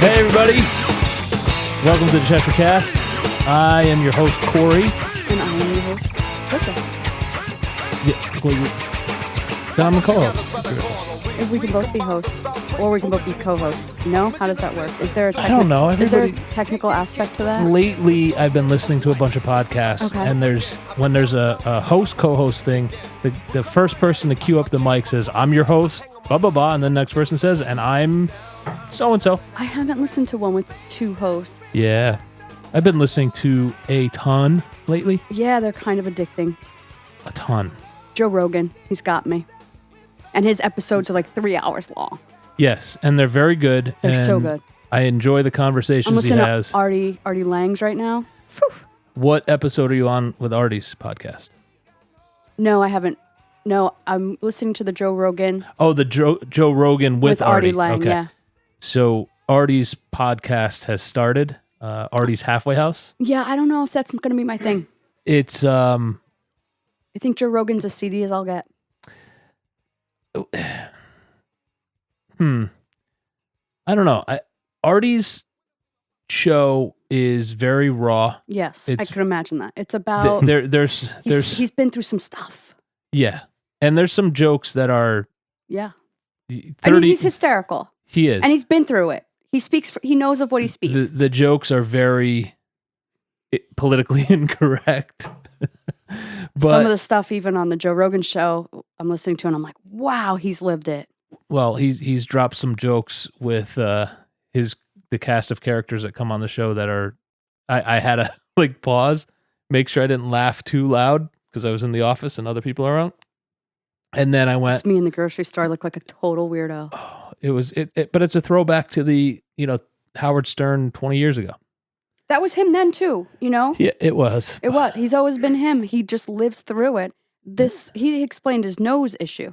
Hey everybody, welcome to the Cheshire Cast. I am your host Corey. And I am your host Cheshire. Yeah, well, then I'm the co-host. If we can both be hosts, or we can both be co-hosts. No? How does that work? Is there a I don't know. Is there a technical aspect to that? Lately, I've been listening to a bunch of podcasts, and when there's a host co-host thing, the first person to queue up the mic says, "I'm your host," blah blah blah, and then the next person says, "And I'm so and so." I haven't listened to one with two hosts. Yeah, I've been listening to a ton lately. Yeah, they're kind of addicting. A ton. Joe Rogan, he's got me. And his episodes are like 3 hours long. Yes, and they're very good. They're so good. I enjoy the I'm conversations he listening has. to Artie Lang's right now. Phew. What episode are you on with Artie's podcast? No, I haven't. No, I'm listening to the Joe Rogan. Oh, the Joe Rogan with Artie Lang, okay. yeah. So Artie's podcast has started. Artie's Halfway House. Yeah, I don't know if that's going to be my thing. It's I think Joe Rogan's as seedy as I'll get. I don't know. Artie's show is very raw. Yes, I could imagine that. It's about he's been through some stuff. Yeah, and there's some jokes that are 30, I mean, he's hysterical. He is, and he's been through it. He knows of what he speaks. The jokes are very politically incorrect. But some of the stuff, even on the Joe Rogan show, I'm listening to, and I'm like, wow, he's lived it. Well, he's dropped some jokes with the cast of characters that come on the show that are. I had to pause, make sure I didn't laugh too loud because I was in the office and other people are around. And then I went. It's me in the grocery store. I look like a total weirdo. Oh, but it's a throwback to the Howard Stern 20 years ago. That was him then too, Yeah, it was. It was. He's always been him. He just lives through it. He explained his nose issue.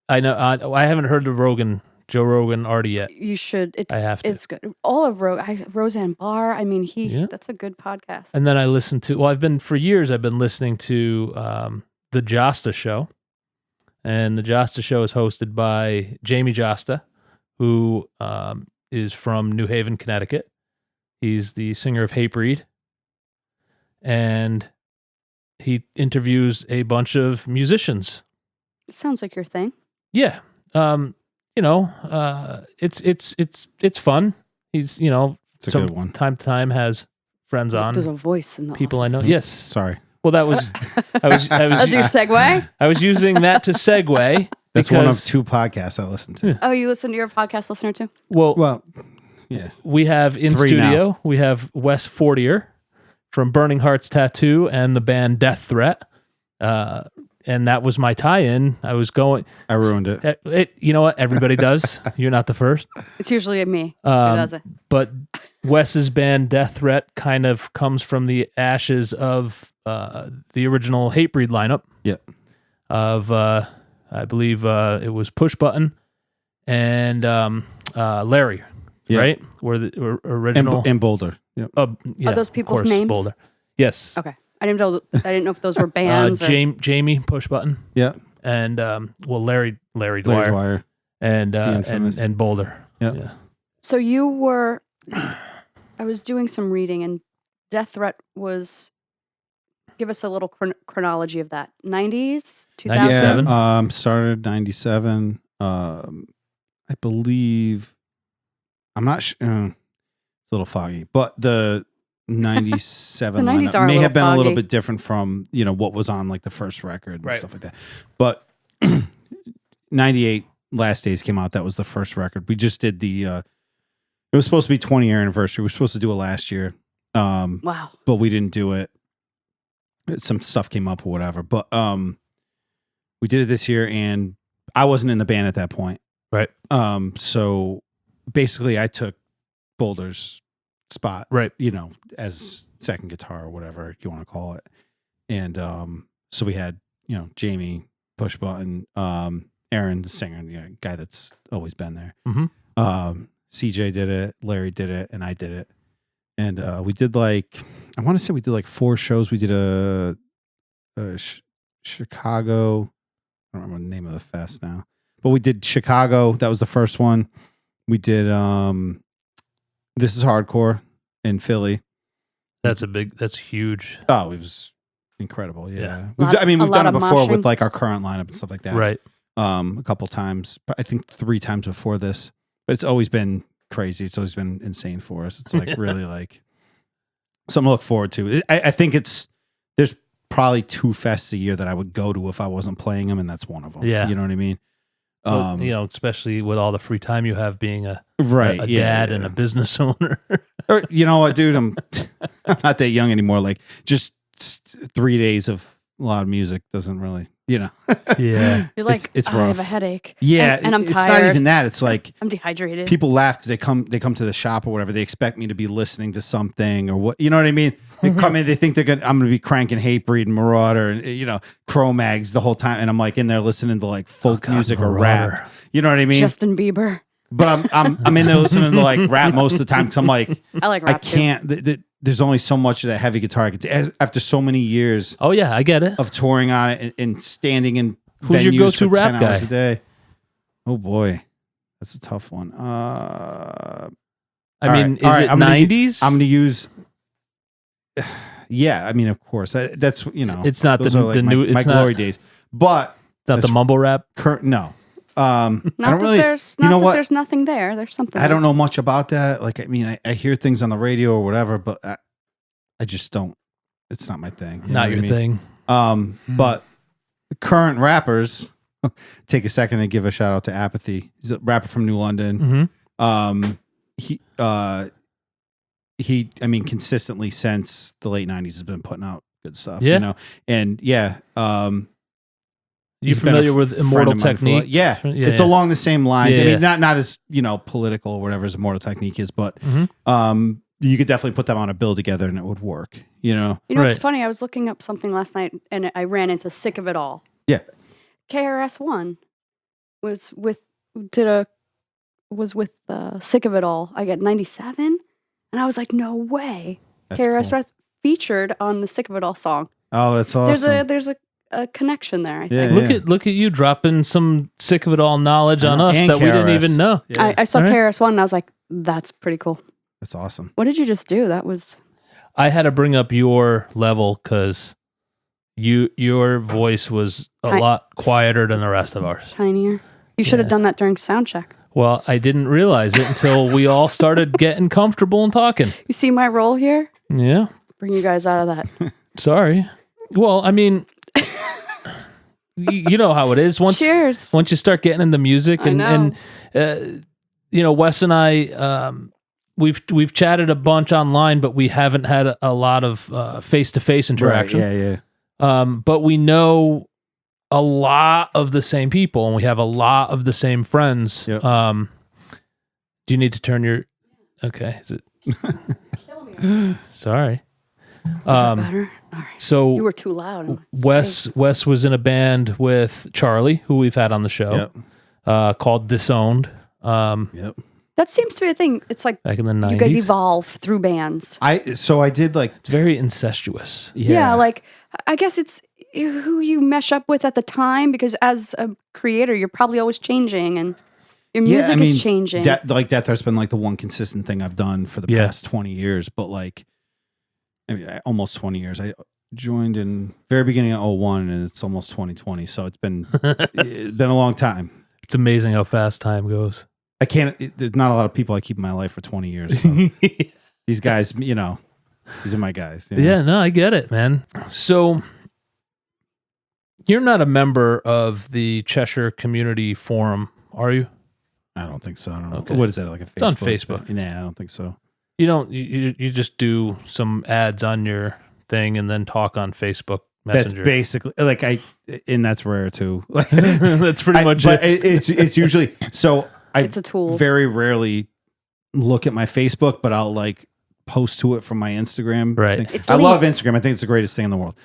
I know. I haven't heard the Joe Rogan Artie yet. You should. I have to. It's good. All of Roseanne Barr. I mean, that's a good podcast. And then I listened to. Well, for years I've been listening to the Josta Show, and the Josta Show is hosted by Jamie Josta, who is from New Haven, Connecticut. He's the singer of Hatebreed, and he interviews a bunch of musicians. It sounds like your thing. Yeah, it's fun. He's it's a good one. Time to time has friends on. There's a voice in the people office. I know. Yes, sorry. Well, that was I was That's your segue. I was using that to segue. That's one of two podcasts I listen to. Oh, you listen to your podcast listener too? Well, yeah. We have in Three studio. now. We have Wes Fortier from Burning Hearts Tattoo and the band Death Threat. And that was my tie-in. I ruined it. You know what? Everybody does. You're not the first. It's usually me who does it. But Wes's band Death Threat kind of comes from the ashes of the original Hatebreed lineup. Yeah. Of I believe it was Push Button and Larry. Yeah. Right? Were the original and Boulder. Yep. Yeah, Are those people's of course, names? Boulder. Yes. Okay. I didn't know if those were bands. Jamie Push Button. Yeah. And Larry Dwyer. And Boulder. Yep. Yeah. So you were. I was doing some reading, and Death Threat was. Give us a little chronology of that. 90s, 2000s. Yeah. Started 97. I believe. I'm not sure. It's a little foggy, but the 97 The 90s lineup are a may little have been a little foggy. bit different from what was on the first record and Right. stuff like that. But 98 Last Days came out. That was the first record. We just did the. It was supposed to be 20-year anniversary. We were supposed to do it last year. Wow. But we didn't do it. Some stuff came up or whatever. But we did it this year, and I wasn't in the band at that point. Right. So basically, I took Boulder's spot, Right. as second guitar or whatever you want to call it. And so we had, Jamie Push Button, Aaron, the singer, the guy that's always been there. Mhm. CJ did it, Larry did it, and I did it. And we did I want to say we did 4 shows. We did a Chicago. I don't remember the name of the fest now, but we did Chicago. That was the first one. We did This Is Hardcore in Philly. That's huge. Oh, it was incredible. Yeah. Yeah. We've done it before moshing. with like our current lineup and stuff like that. Right. A couple times, but I think 3 times before this. But it's always been crazy. It's always been insane for us. It's like really like something to look forward to. I think there's probably 2 fests a year that I would go to if I wasn't playing them, and that's one of them. Yeah. You know what I mean? Well, especially with all the free time you have being a Right. dad and a business owner. Or, you know what, dude? I'm not that young anymore. Like just 3 days of loud music doesn't really, Yeah. You're like, it's I rough. have a headache. Yeah, and I'm it's tired. not even that. It's like I'm dehydrated. people laugh because they come to the shop or whatever. They expect me to be listening to something or what, you know what I mean? They come in, they think I'm gonna be cranking Hatebreed and Marauder and Cro-Mags the whole time, and I'm like in there listening to like folk music or rap. You know what I mean? Justin Bieber. But I'm in there listening to like rap most of the time because I'm like I like rap. I can't. There's only so much of that heavy guitar I can take after so many years. Oh yeah, I get it. Of touring on it and standing in Who's venues your go-to for 10 rap hours guy? a day. Oh boy, that's a tough one. I all mean, right, all is right, it I'm gonna 90s? I'm going to use. Yeah, I mean, of course, that's It's not those the are like new. my It's not. glory days, but It's not the as- mumble rap. no. Not I don't that really. there's You know not that what? there's nothing there. There's something. I don't know much about that. Like, I mean, I hear things on the radio or whatever, but I just don't. It's not my thing. You know Not what your I mean? thing. But the current rappers, take a second and give a shout out to Apathy. He's a rapper from New London. Mm-hmm. He, I mean, consistently since the late 90s has been putting out good stuff. Yeah. And yeah. You he's been a familiar with friend Immortal of mine for a while. Technique? Yeah. It's yeah. along the same lines. Yeah, I mean, yeah. not as, political or whatever as Immortal Technique is, but Mhm. you could definitely put them on a bill together and it would work, You know, Right. it's funny. I was looking up something last night, and I ran into Sick of It All. Yeah. KRS-One was with Sick of It All. I got 97, and I was like, no way. That's KRS featured on the Sick of It All song. Oh, that's awesome. There's a connection there. I Yeah, think. Look at you dropping some Sick of It All knowledge on us And that we didn't KRS. even know. Yeah. I saw All right. KRS-One, and I was like, that's pretty cool. That's awesome. What did you just do? That was I had to bring up your level because your voice was a lot quieter than the rest of ours. tinier. You should have done that during sound check. Well, I didn't realize it until we all started getting comfortable and talking. You see my role here? Yeah. Bring you guys out of that. Sorry. Well, I mean, you know how it is. Cheers. Once you start getting into music, I know. Wes and I, we've chatted a bunch online, but we haven't had a lot of face-to-face interaction. Right, yeah. But we know a lot of the same people, and we have a lot of the same friends. Yep. Do you need to turn your? Okay, is it? Sorry. Is that better? All right. So You were too loud. in my face. Wes was in a band with Charlie, who we've had on the show, called Disowned. Yep. That seems to be a thing. It's like Back in the 90s. you guys evolve through bands. I did like, It's very incestuous. Yeah, like I guess it's who you mesh up with at the time, because as a creator, you're probably always changing and your music is changing. Death Threat's been like the one consistent thing I've done for the past 20 years, but like, I mean, almost 20 years. I joined in very beginning of 01 and it's almost 2020. So it's been a long time. It's amazing how fast time goes. I can't, there's not a lot of people I keep in my life for 20 years. So these guys, these are my guys. you know? Yeah, no, I get it, man. So you're not a member of the Cheshire Community Forum, are you? I don't think so. I don't know. Okay. What is that, like a Facebook? It's on Facebook. Nah, I don't think so. You don't. You just do some ads on your thing and then talk on Facebook Messenger. That's basically, like and that's rare too. Like, That's pretty much but it. It's usually, so I It's a tool. very rarely look at my Facebook, but I'll like post to it from my Instagram. Right. thing. It's I neat. love Instagram. I think it's the greatest thing in the world.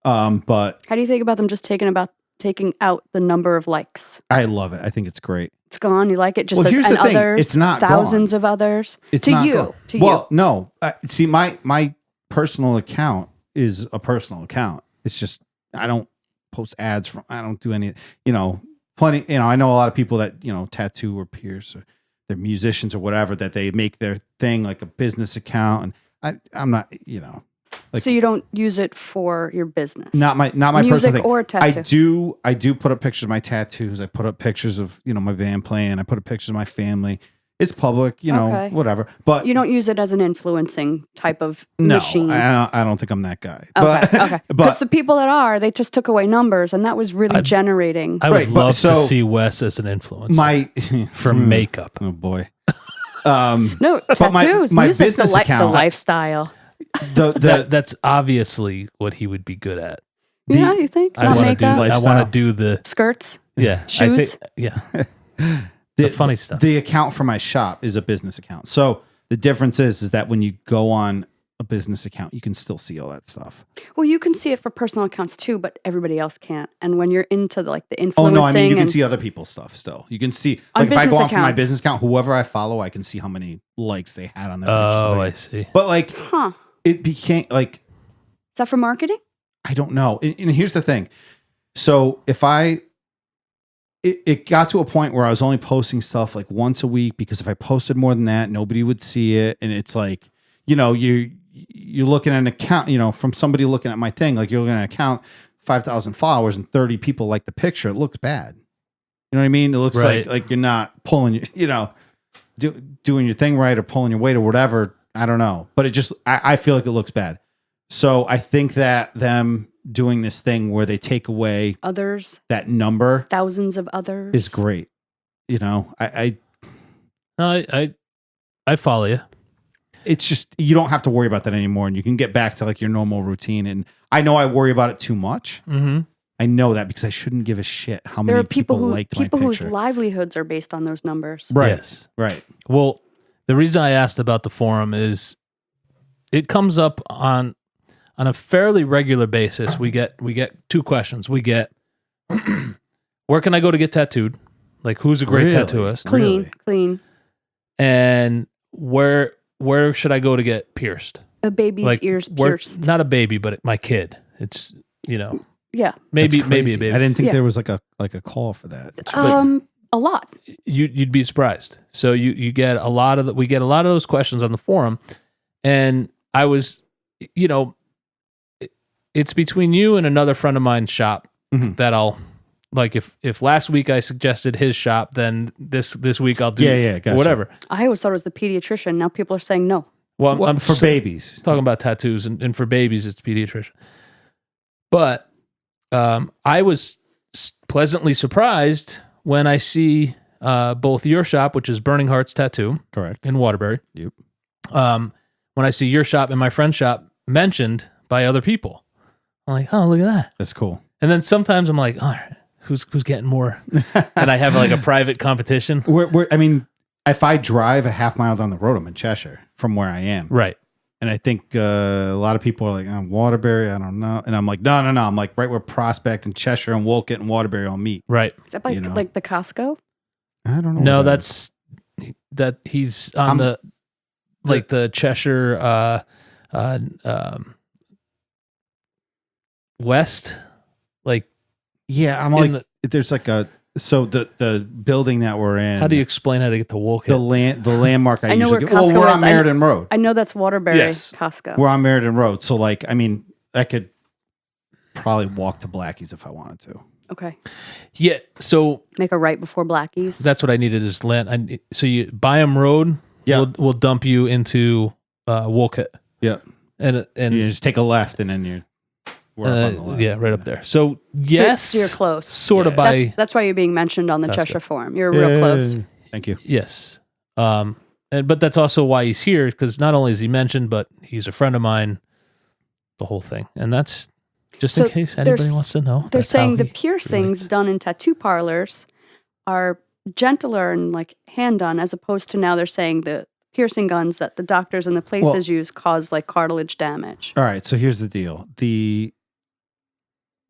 But How do you think about them just taking out the number of likes? I love it. I think it's great. It's gone. You like it? Just Well, says here's and the thing. others. It's not thousands of others. It's to not you. gone. To Well, you. no. See, my personal account is a personal account. It's just, I don't post ads from, I don't do any, plenty, I know a lot of people that, tattoo or pierce or they're musicians or whatever, that they make their thing like a business account. And I'm not, like, so you don't use it for your business? not my Music personal thing. or tattoo? I do put up pictures of my tattoos. I put up pictures of, my band playing. I put up pictures of my family. It's public, Okay. whatever. But You don't use it as an influencing type of no, machine? I don't think I'm that guy. Okay. But Because the people that are, they just took away numbers, and that was really generating. I would Right, but love to so- see Wes as an influencer for makeup. Oh boy. No, But tattoos, my music, business the account- lifestyle. That's obviously what he would be good at. Yeah, you think? I Not want to do. makeup? I Lifestyle. want to do the Skirts? yeah. Shoes? The funny stuff. The account for my shop is a business account. So the difference is that when you go on a business account, you can still see all that stuff. Well, you can see it for personal accounts too, but everybody else can't. And when you're into the Oh influencing, no, I mean you can and see other people's stuff still. You can see, On like, if I go business on for my accounts. business account, whoever I follow, I can see how many likes they had on their Oh, pictures. I see. But like huh? it became like, Is that for marketing? I don't know. And here's the thing. So if it got to a point where I was only posting stuff like once a week, because if I posted more than that, nobody would see it. And it's like, you're looking at an account, from somebody looking at my thing, like you're looking at an account, 5,000 followers and 30 people like the picture. It looks bad. You know what I mean? It looks Right. like you're not pulling, doing your thing right or pulling your weight or whatever. I don't know. But it just, I feel like it looks bad. So I think that them doing this thing where they take away Others, that number thousands of others. is great. I No, I follow you. it's just, you don't have to worry about that anymore, and you can get back to like your normal routine. And I know I worry about it too much. Mm-hmm. I know that because I shouldn't give a shit how There many are people who liked my whose picture. livelihoods are based on those numbers. Right. Yes. Right. Well, the reason I asked about the forum is it comes up on a fairly regular basis. We get two questions. We get where can I go to get tattooed? Like, who's a great Really? tattooist? Clean, Really? clean. And where should I go to get pierced? A baby's Like, ears where- pierced. not a baby, but my kid. It's Yeah. maybe That's a crazy. baby. I didn't think Yeah. there was like a call for that. A lot. You'd be surprised. So you get a lot of we get a lot of those questions on the forum, and I was, it's between you and another friend of mine's shop Mhm. that I'll like. If last week I suggested his shop, then this week I'll do Gotcha. whatever. I always thought it was the pediatrician. Now people are saying no. Well, Well, I'm for babies. talking about tattoos, and for babies it's pediatrician. But I was pleasantly surprised when I see both your shop, which is Burning Hearts Tattoo Correct. in Waterbury. Yep. When I see your shop and my friend's shop mentioned by other people, I'm like, oh, look at that. That's cool. And then sometimes I'm like, all right, who's getting more? And I have like a private competition. I mean, if I drive a half mile down the road, I'm in Cheshire from where I am. Right. And I think a lot of people are like, Waterbury, I don't know. And I'm like, no. I'm like right where Prospect and Cheshire and Wolcott and Waterbury all meet. Right. Is that like the Costco? I don't know. No, what that that's that he's on the Cheshire west. Like, yeah, I'm in like, there's like so the building that we're in. how do you explain how to get to Wolcott? the landmark I I know usually where get? Well, Costco we're is. on Meriden Road. I know that's Waterbury Yes. Costco. We're on Meriden Road. So like, I mean, I could probably walk to Blackie's if I wanted to. Okay. Yeah. So Make a right before Blackie's. that's what I needed is land. So you Byam Road. Yeah. will dump you into Wolcott. Yeah. And You just take a left and then we're up on the left. yeah, right up there. So yes, So you're close. Sort of Yeah. by That's why you're being mentioned on the Costco. Cheshire Forum. You're real close. Thank you. yes. But that's also why he's here, because not only is he mentioned, but he's a friend of mine. The whole thing, and that's just in So case there's- anybody wants to know. They're that's how saying the he piercings relates. done in tattoo parlors are gentler and like hand done, as opposed to now they're saying the piercing guns that the doctors and the places use cause like cartilage damage. All right. So here's the deal. The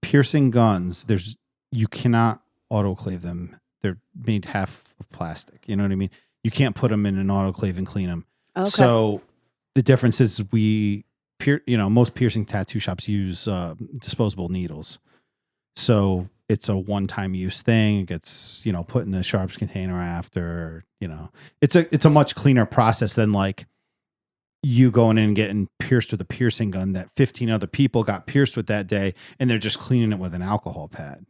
piercing guns, you cannot autoclave them. They're made half of plastic. You know what I mean? You can't put them in an autoclave and clean them. Okay. So the difference is most piercing tattoo shops use disposable needles. So it's a one-time use thing. It gets, put in the sharps container after, it's a much cleaner process than like you going in and getting pierced with a piercing gun that 15 other people got pierced with that day, and they're just cleaning it with an alcohol pad.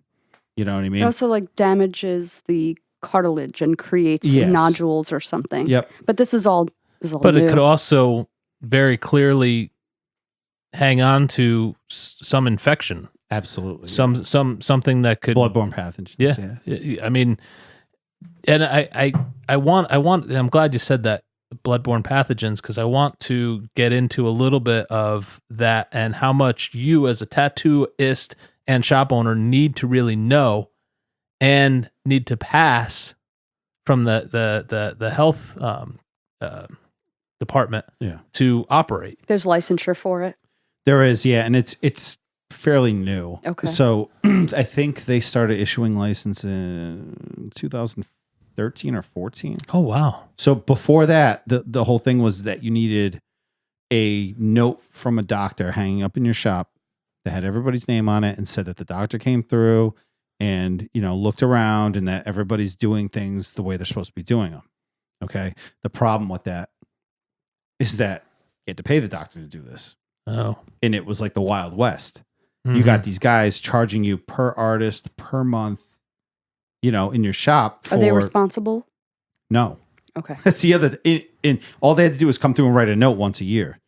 You know what I mean? It also like damages the cartilage and creates nodules or something. Yep. But this is all But new. it could also very clearly hang on to some infection. Absolutely. Something that could bloodborne pathogens. Yeah. I mean, and I'm glad you said that, bloodborne pathogens, because I want to get into a little bit of that and how much you as a tattooist and shop owner need to really know and need to pass from the health department to operate. There's licensure for it. There is, and it's fairly new. Okay. So I think they started issuing license in 2013 or 14. Oh, wow. So before that, the whole thing was that you needed a note from a doctor hanging up in your shop that had everybody's name on it and said that the doctor came through and, looked around and that everybody's doing things the way they're supposed to be doing them. Okay. The problem with that is that you had to pay the doctor to do this. Oh. And it was like the Wild West. Mm-hmm. You got these guys charging you per artist per month, in your shop. Are they responsible? No. Okay. That's the other. And all they had to do was come through and write a note once a year,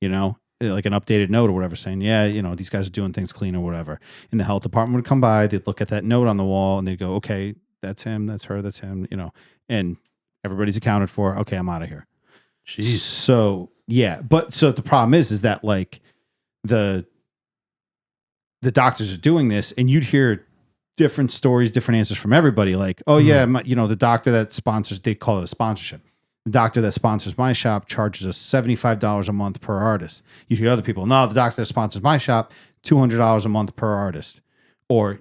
like an updated note or whatever, saying, these guys are doing things clean or whatever. And the health department would come by, they'd look at that note on the wall, and they'd go, okay, that's him, that's her, that's him, and everybody's accounted for. Okay, I'm out of here. Jeez. So so the problem is that like the doctors are doing this, and you'd hear different stories, different answers from everybody. Like, oh yeah, the doctor that sponsors, they call it a sponsorship. The doctor that sponsors my shop charges us $75 a month per artist. You hear other people, no, the doctor that sponsors my shop, $200 a month per artist. Or,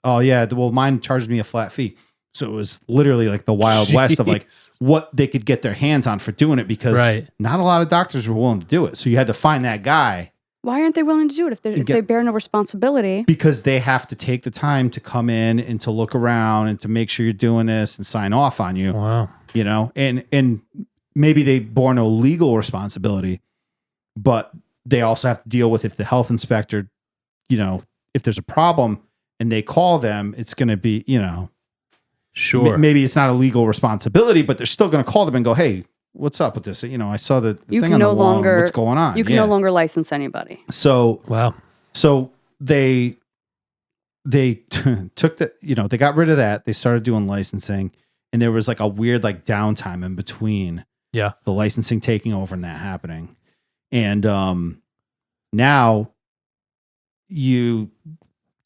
oh yeah, well, mine charges me a flat fee. So it was literally like the Wild West of like what they could get their hands on for doing it, because not a lot of doctors were willing to do it. So you had to find that guy. Why aren't they willing to do it if they bear no responsibility? Because they have to take the time to come in and to look around and to make sure you're doing this and sign off on you. Wow. And maybe they bore no legal responsibility, but they also have to deal with if the health inspector, if there's a problem and they call them, it's going to be, sure. Maybe it's not a legal responsibility, but they're still going to call them and go, hey, what's up with this? I saw the thing on the wall. What's going on? You can no longer license anybody. So, wow. So they took the, they got rid of that. They started doing licensing, and there was like a weird like downtime in between. Yeah. The licensing taking over and that happening. And now you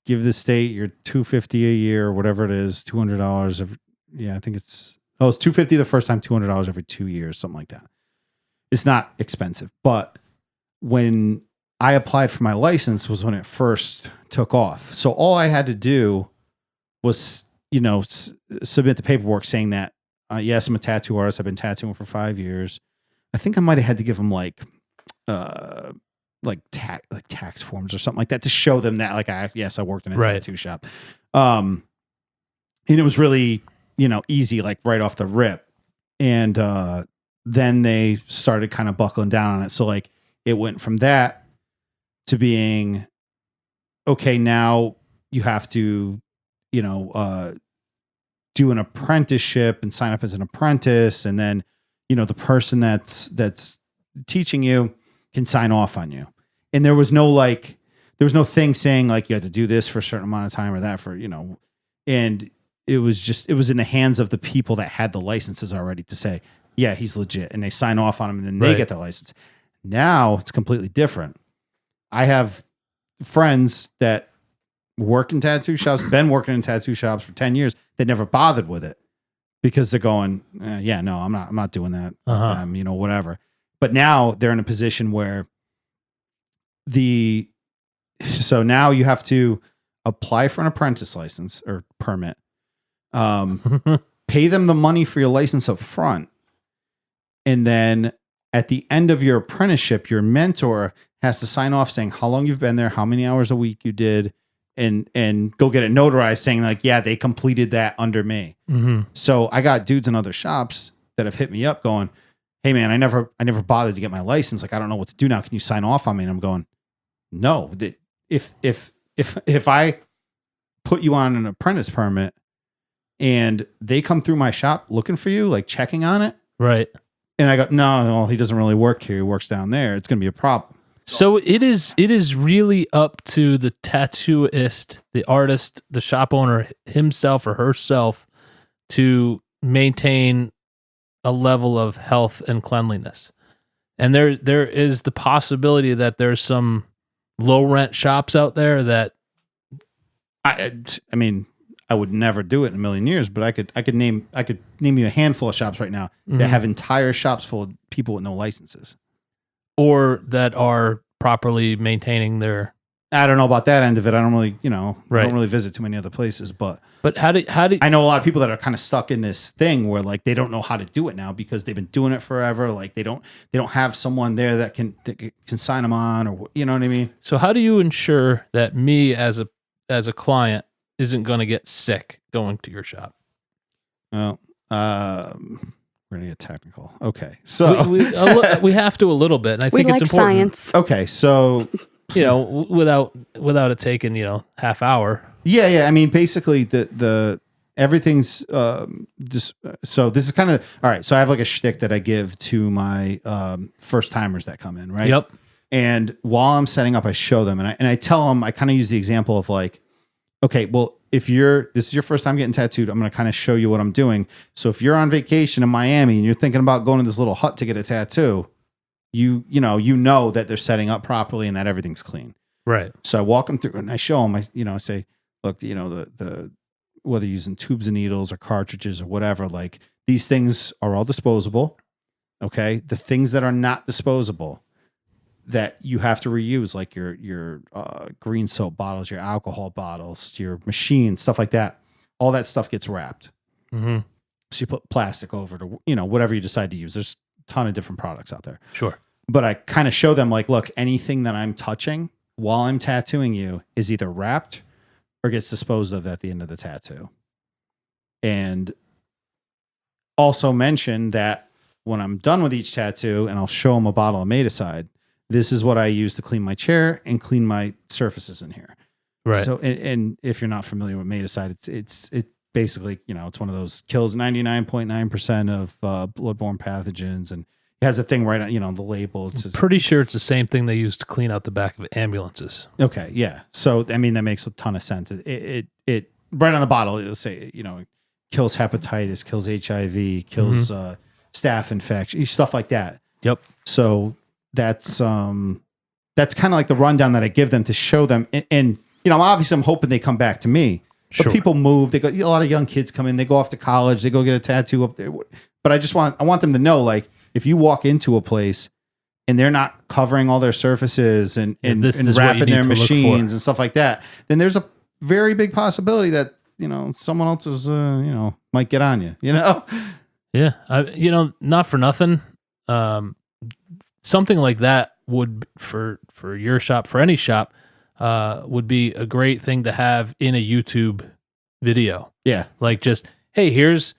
give the state your $250 a year or whatever it is, $200. I think it's $250 the first time, $200 every 2 years, something like that. It's not expensive, but when I applied for my license was when it first took off. So all I had to do was, submit the paperwork saying that, yes, I'm a tattoo artist. I've been tattooing for 5 years. I think I might have had to give them tax forms or something like that to show them that I worked in a tattoo shop. And it was really, easy, like right off the rip. And then they started kind of buckling down on it. So like it went from that to being, okay, now you have to, do an apprenticeship and sign up as an apprentice. And then, the person that's teaching you can sign off on you. And there was no thing saying like you had to do this for a certain amount of time or that for, and it was in the hands of the people that had the licenses already to say, yeah, he's legit. And they sign off on him and then they get their license. Now it's completely different. I have friends that work in tattoo shops, been working in tattoo shops for 10 years, that never bothered with it because they're going, no, I'm not doing that. Whatever. But now they're in a position where so now you have to apply for an apprentice license or permit, pay them the money for your license up front. And then at the end of your apprenticeship, your mentor has to sign off saying how long you've been there, how many hours a week you did, and go get it notarized saying like, yeah, they completed that under me. Mm-hmm. So I got dudes in other shops that have hit me up going, hey man, I never bothered to get my license. Like, I don't know what to do now. Can you sign off on me? And I'm going, no, if I put you on an apprentice permit and they come through my shop looking for you, like checking on it. Right. And I go, no, he doesn't really work here. He works down there. It's going to be a problem. So it is really up to the tattooist, the artist, the shop owner himself or herself to maintain a level of health and cleanliness. And there is the possibility that there's some low rent shops out there that I mean, I would never do it in a million years, but I could name you a handful of shops right now that have entire shops full of people with no licenses. Or that are properly maintaining their. I don't know about that end of it. I don't really, I don't Right. really visit too many other places. But how do I know a lot of people that are kind of stuck in this thing where like they don't know how to do it now because they've been doing it forever. Like they don't have someone there that can sign them on, or you know what I mean. So how do you ensure that me as a client isn't going to get sick going to your shop? Well, we're gonna get technical. Okay, so we have to a little bit, and I think we it's like important. science. Okay, so without it taking half hour. Yeah. I mean, basically, the everything's just so this is kind of all right. So I have like a shtick that I give to my first timers that come in, right? Yep. And while I'm setting up, I show them, and I tell them, I kind of use the example of like, okay, well, if this is your first time getting tattooed, I'm going to kind of show you what I'm doing. So if you're on vacation in Miami and you're thinking about going to this little hut to get a tattoo, you know that they're setting up properly and that everything's clean. Right. So I walk them through and I show them, I say, look, the whether you're using tubes and needles or cartridges or whatever, like these things are all disposable. Okay. The things that are not disposable that you have to reuse, like your green soap bottles, your alcohol bottles, your machine, stuff like that. All that stuff gets wrapped. Mm-hmm. So you put plastic over to, whatever you decide to use. There's a ton of different products out there. Sure. But I kind of show them like, look, anything that I'm touching while I'm tattooing you is either wrapped or gets disposed of at the end of the tattoo. And also mention that when I'm done with each tattoo, and I'll show them a bottle of Made-A-Side, this is what I use to clean my chair and clean my surfaces in here. Right. So, and if you're not familiar with Made-A-Side, it's basically, it's one of those kills 99.9% of bloodborne pathogens, and it has a thing right on, the label. It's pretty sure it's the same thing they use to clean out the back of ambulances. Okay, yeah. So I mean, that makes a ton of sense. It right on the bottle, it'll say, kills hepatitis, kills HIV, kills staph infection, stuff like that. Yep. So that's kind of like the rundown that I give them to show them. And obviously I'm hoping they come back to me. But Sure. people move. They go. A lot of young kids come in. They go off to college. They go get a tattoo up there. But I want them to know, like, if you walk into a place and they're not covering all their surfaces and wrapping their machines and stuff like that, then there's a very big possibility that someone else is might get on you. Yeah. Not for nothing. Something like that would for your shop, for any shop, would be a great thing to have in a YouTube video. Yeah. Like just, hey, here's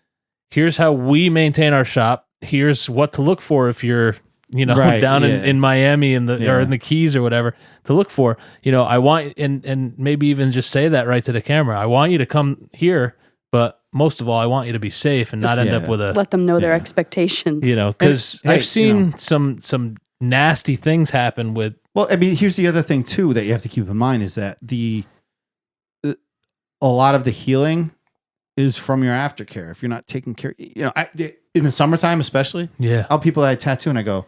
how we maintain our shop. Here's what to look for if you're, Right, down yeah. in Miami or in the Keys or whatever to look for. I want, and maybe even just say that right to the camera. I want you to come here, but most of all, I want you to be safe and not end up with let them know their expectations. Because I've seen some nasty things happen with. Well, I mean, here's the other thing too that you have to keep in mind is that a lot of the healing is from your aftercare. If you're not taking care, in the summertime especially, Yeah. I'll people that I tattoo and I go,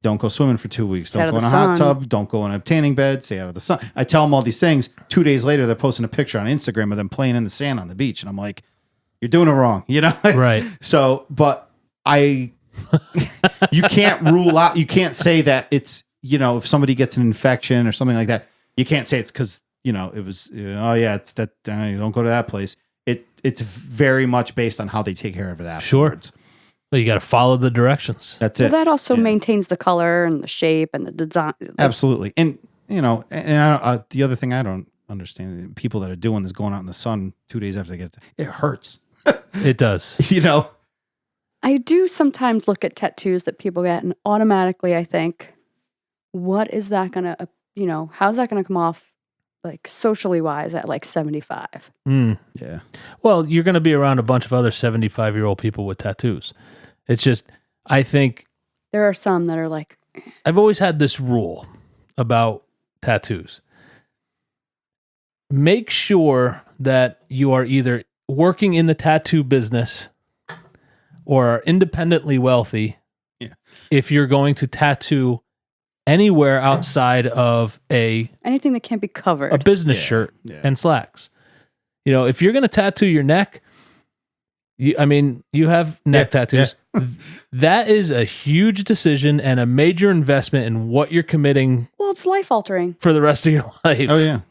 don't go swimming for 2 weeks. Stay out Don't of go in the a hot sun. tub. Don't go in a tanning bed. Stay out of the sun. I tell them all these things. 2 days later, they're posting a picture on Instagram of them playing in the sand on the beach. And I'm like, you're doing it wrong, Right. So, but you can't rule out, you can't say that it's, if somebody gets an infection or something like that, you can't say it's because, it was, it's that, you don't go to that place. It's very much based on how they take care of it afterwards. Sure. Well, you got to follow the directions. That's Well, it. that also maintains the color and the shape and the design. Absolutely. And, the other thing I don't understand. People that are doing this, going out in the sun 2 days after they get it hurts. It does. You know? I do sometimes look at tattoos that people get, and automatically I think, what is that going to, how's that going to come off, like, socially wise at, like, 75? Yeah. Well, you're going to be around a bunch of other 75-year-old people with tattoos. It's just, I think... There are some that are like... I've always had this rule about tattoos. Make sure that you are either working in the tattoo business or are independently wealthy if you're going to tattoo anywhere outside of anything that can't be covered. A business shirt and slacks. If you're going to tattoo your neck, you have neck tattoos. Yeah. That is a huge decision and a major investment in what you're committing. Well, it's life altering for the rest of your life. Oh yeah.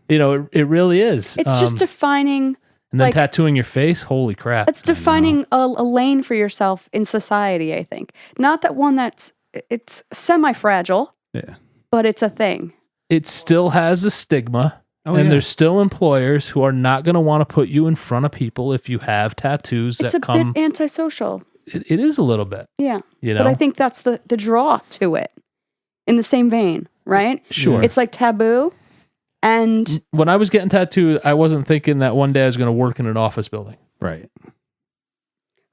It really is. It's just defining. And then tattooing your face, holy crap. It's defining a lane for yourself in society, I think. Not that one it's semi-fragile, but it's a thing. It still has a stigma, there's still employers who are not going to want to put you in front of people if you have tattoos it's a bit antisocial. It is a little bit. Yeah. But I think that's the draw to it, in the same vein, right? Sure. It's like taboo. And when I was getting tattooed, I wasn't thinking that one day I was going to work in an office building. Right.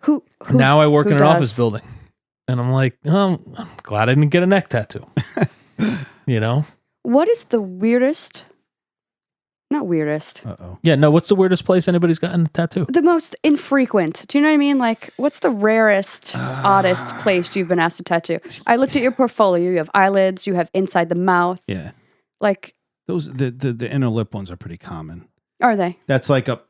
Who now I work in an office building. And I'm like, oh, I'm glad I didn't get a neck tattoo. What is the weirdest? Not weirdest. Uh-oh. Yeah, no, what's the weirdest place anybody's gotten a tattoo? The most infrequent. Do you know what I mean? Like, what's the rarest, oddest place you've been asked to tattoo? I looked at your portfolio. You have eyelids. You have inside the mouth. Yeah. Like... Those the inner lip ones are pretty common. Are they? That's like a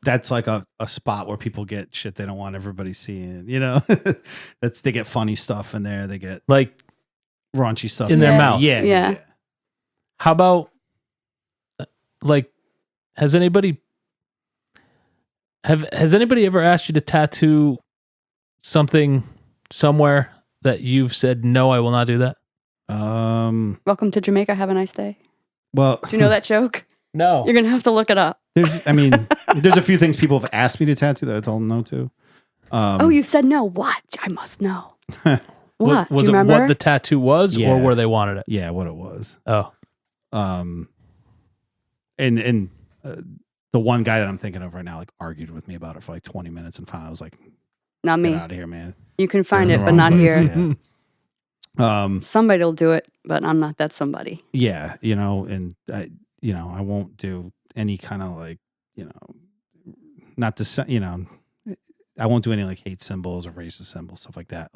spot where people get shit they don't want everybody seeing. They get funny stuff in there. They get like raunchy stuff in their mouth. Yeah. How about has anybody ever asked you to tattoo something somewhere that you've said no, I will not do that? Welcome to Jamaica. Have a nice day. Well, do you know that joke? No. You're going to have to look it up. There's a few things people have asked me to tattoo that I told them no to. You've said no. What? I must know. What? Was do you it remember? what the tattoo was or where they wanted it? Yeah, what it was. Oh. And the one guy that I'm thinking of right now, argued with me about it for 20 minutes, and finally I was like, not me. Get out of here, man. You can find it, but not here. Yeah. Somebody will do it, but I'm not that somebody. Yeah, and I won't do any kind of not to I won't do any hate symbols or racist symbols, stuff like that.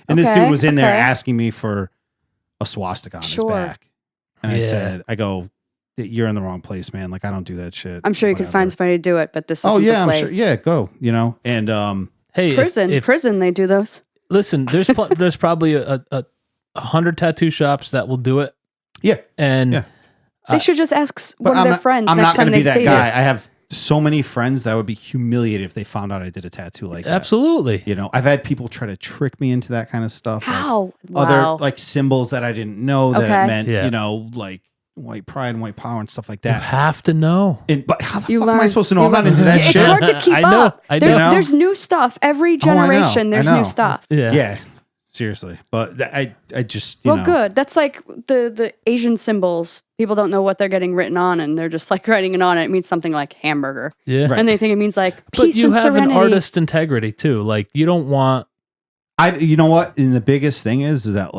And this dude was in there asking me for a swastika on his back, and I said, you're in the wrong place, man. I don't do that shit. I'm sure you could find somebody to do it, but this is the place. I'm sure. Yeah, go. And hey, prison, they do those. Listen, there's probably a 100 tattoo shops that will do it. Yeah, and they should just ask one of their friends next time they see it. I'm not going to be that guy. I have so many friends that would be humiliated if they found out I did a tattoo like that. Absolutely. I've had people try to trick me into that kind of stuff. How? Other symbols that I didn't know that it meant, white pride and white power and stuff like that. You have to know. But how the fuck am I supposed to know? I'm not into that shit. It's hard to keep up. I know. There's new stuff. Every generation, there's new stuff. Yeah. Seriously. But I just, good. That's like the Asian symbols. People don't know what they're getting written on, and they're just writing it on. It means something like hamburger. Yeah. Right. And they think it means peace but you and have serenity. an artist integrity too. You don't want... you know what? And the biggest thing is that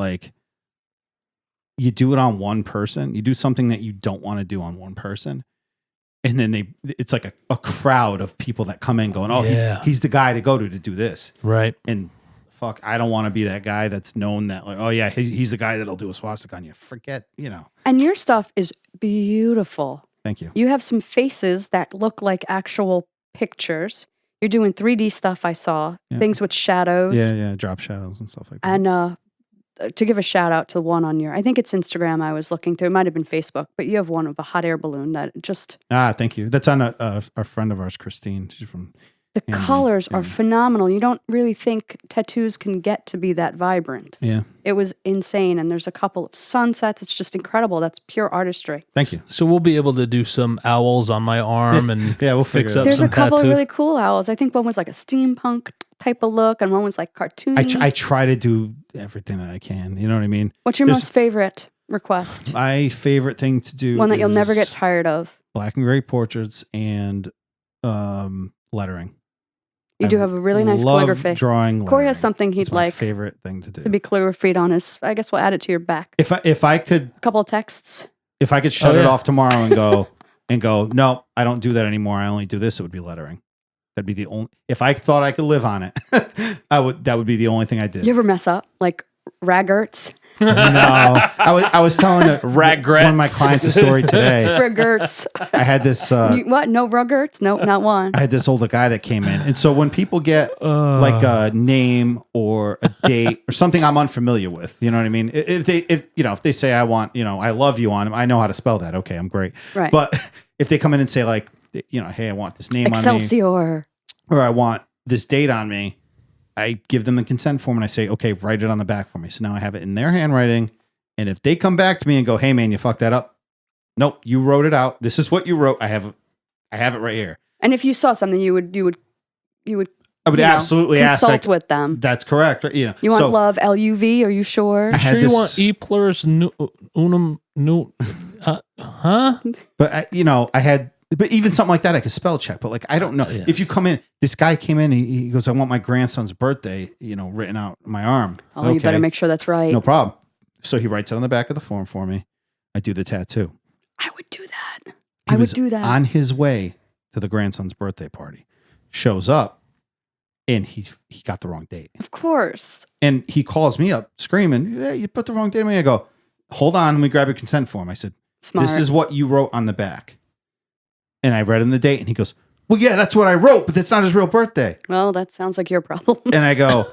you do it on one person. You do something that you don't want to do on one person. And then it's like a crowd of people that come in going, oh, he's the guy to go to do this. Right. And fuck, I don't want to be that guy that's known that oh yeah, he's the guy that'll do a swastika on you. Forget, And your stuff is beautiful. Thank you. You have some faces that look like actual pictures. You're doing 3D stuff I saw. Things with shadows. Yeah, drop shadows and stuff like that. And to give a shout out to one on I think it's Instagram I was looking through. It might have been Facebook, but you have one of a hot air balloon that just... thank you. That's on a friend of ours, Christine. She's from The And, colors are yeah. phenomenal. You don't really think tattoos can get to be that vibrant. Yeah. It was insane. And there's a couple of sunsets. It's just incredible. That's pure artistry. Thank you. So we'll be able to do some owls on my arm and Yeah, we'll fix figure it up out. There's some a couple tattoos. of really cool owls. I think one was like a steampunk type of look and one was like cartoony. I try to do everything that I can. You know what I mean? What's your there's- most favorite request? My favorite thing to do One that you'll never get is tired of. black and gray portraits and lettering. You do have a really nice love calligraphy. drawing. Corey has lettering. something It's he'd my like favorite thing to do. to be calligraphied on his. I guess we'll add it to your back. If I could A couple of texts. shut it yeah. off tomorrow and go, no, I don't do that anymore. I only do this. It would be lettering. That'd be the only. If I thought I could live on it, That would be the only thing I did. You ever mess up like raggerts? No, I was telling one of my clients a story today. Raggerts. I had this. What? No raggerts? No, not one. I had this older guy that came in, and so when people get like a name or a date or something I'm unfamiliar with, you know what I mean? If they say I want, I love you on them, I know how to spell that. Okay, I'm great. Right. But if they come in and say like, hey, I want this name on me, Excelsior. or I want this date on me, I give them the consent form and I say, okay, write it on the back for me. So now I have it in their handwriting. And if they come back to me and go, hey man, you fucked that up. Nope, you wrote it out. This is what you wrote. I have it right here. And if you saw something, you would I would absolutely ask. consult with them. That's correct. Right? You want love LUV? Are you sure? I had you this- want E plurus unum huh? But I had, but even something like that, I could spell check. But like, I don't know. Yeah. If you come in, this guy came in, he goes, I want my grandson's birthday, written out on my arm. Oh, you better make sure that's right. No problem. So he writes it on the back of the form for me. I do the tattoo. I would do that. He I would was do that. on his way to the grandson's birthday party. Shows up, and he got the wrong date. Of course. And he calls me up screaming, "Hey, you put the wrong date on me." I go, "Hold on, let me grab your consent form." I said, Smart. "This is what you wrote on the back." And I read him the date, and he goes, "Well, yeah, that's what I wrote, but that's not his real birthday." Well, that sounds like your problem. And I go,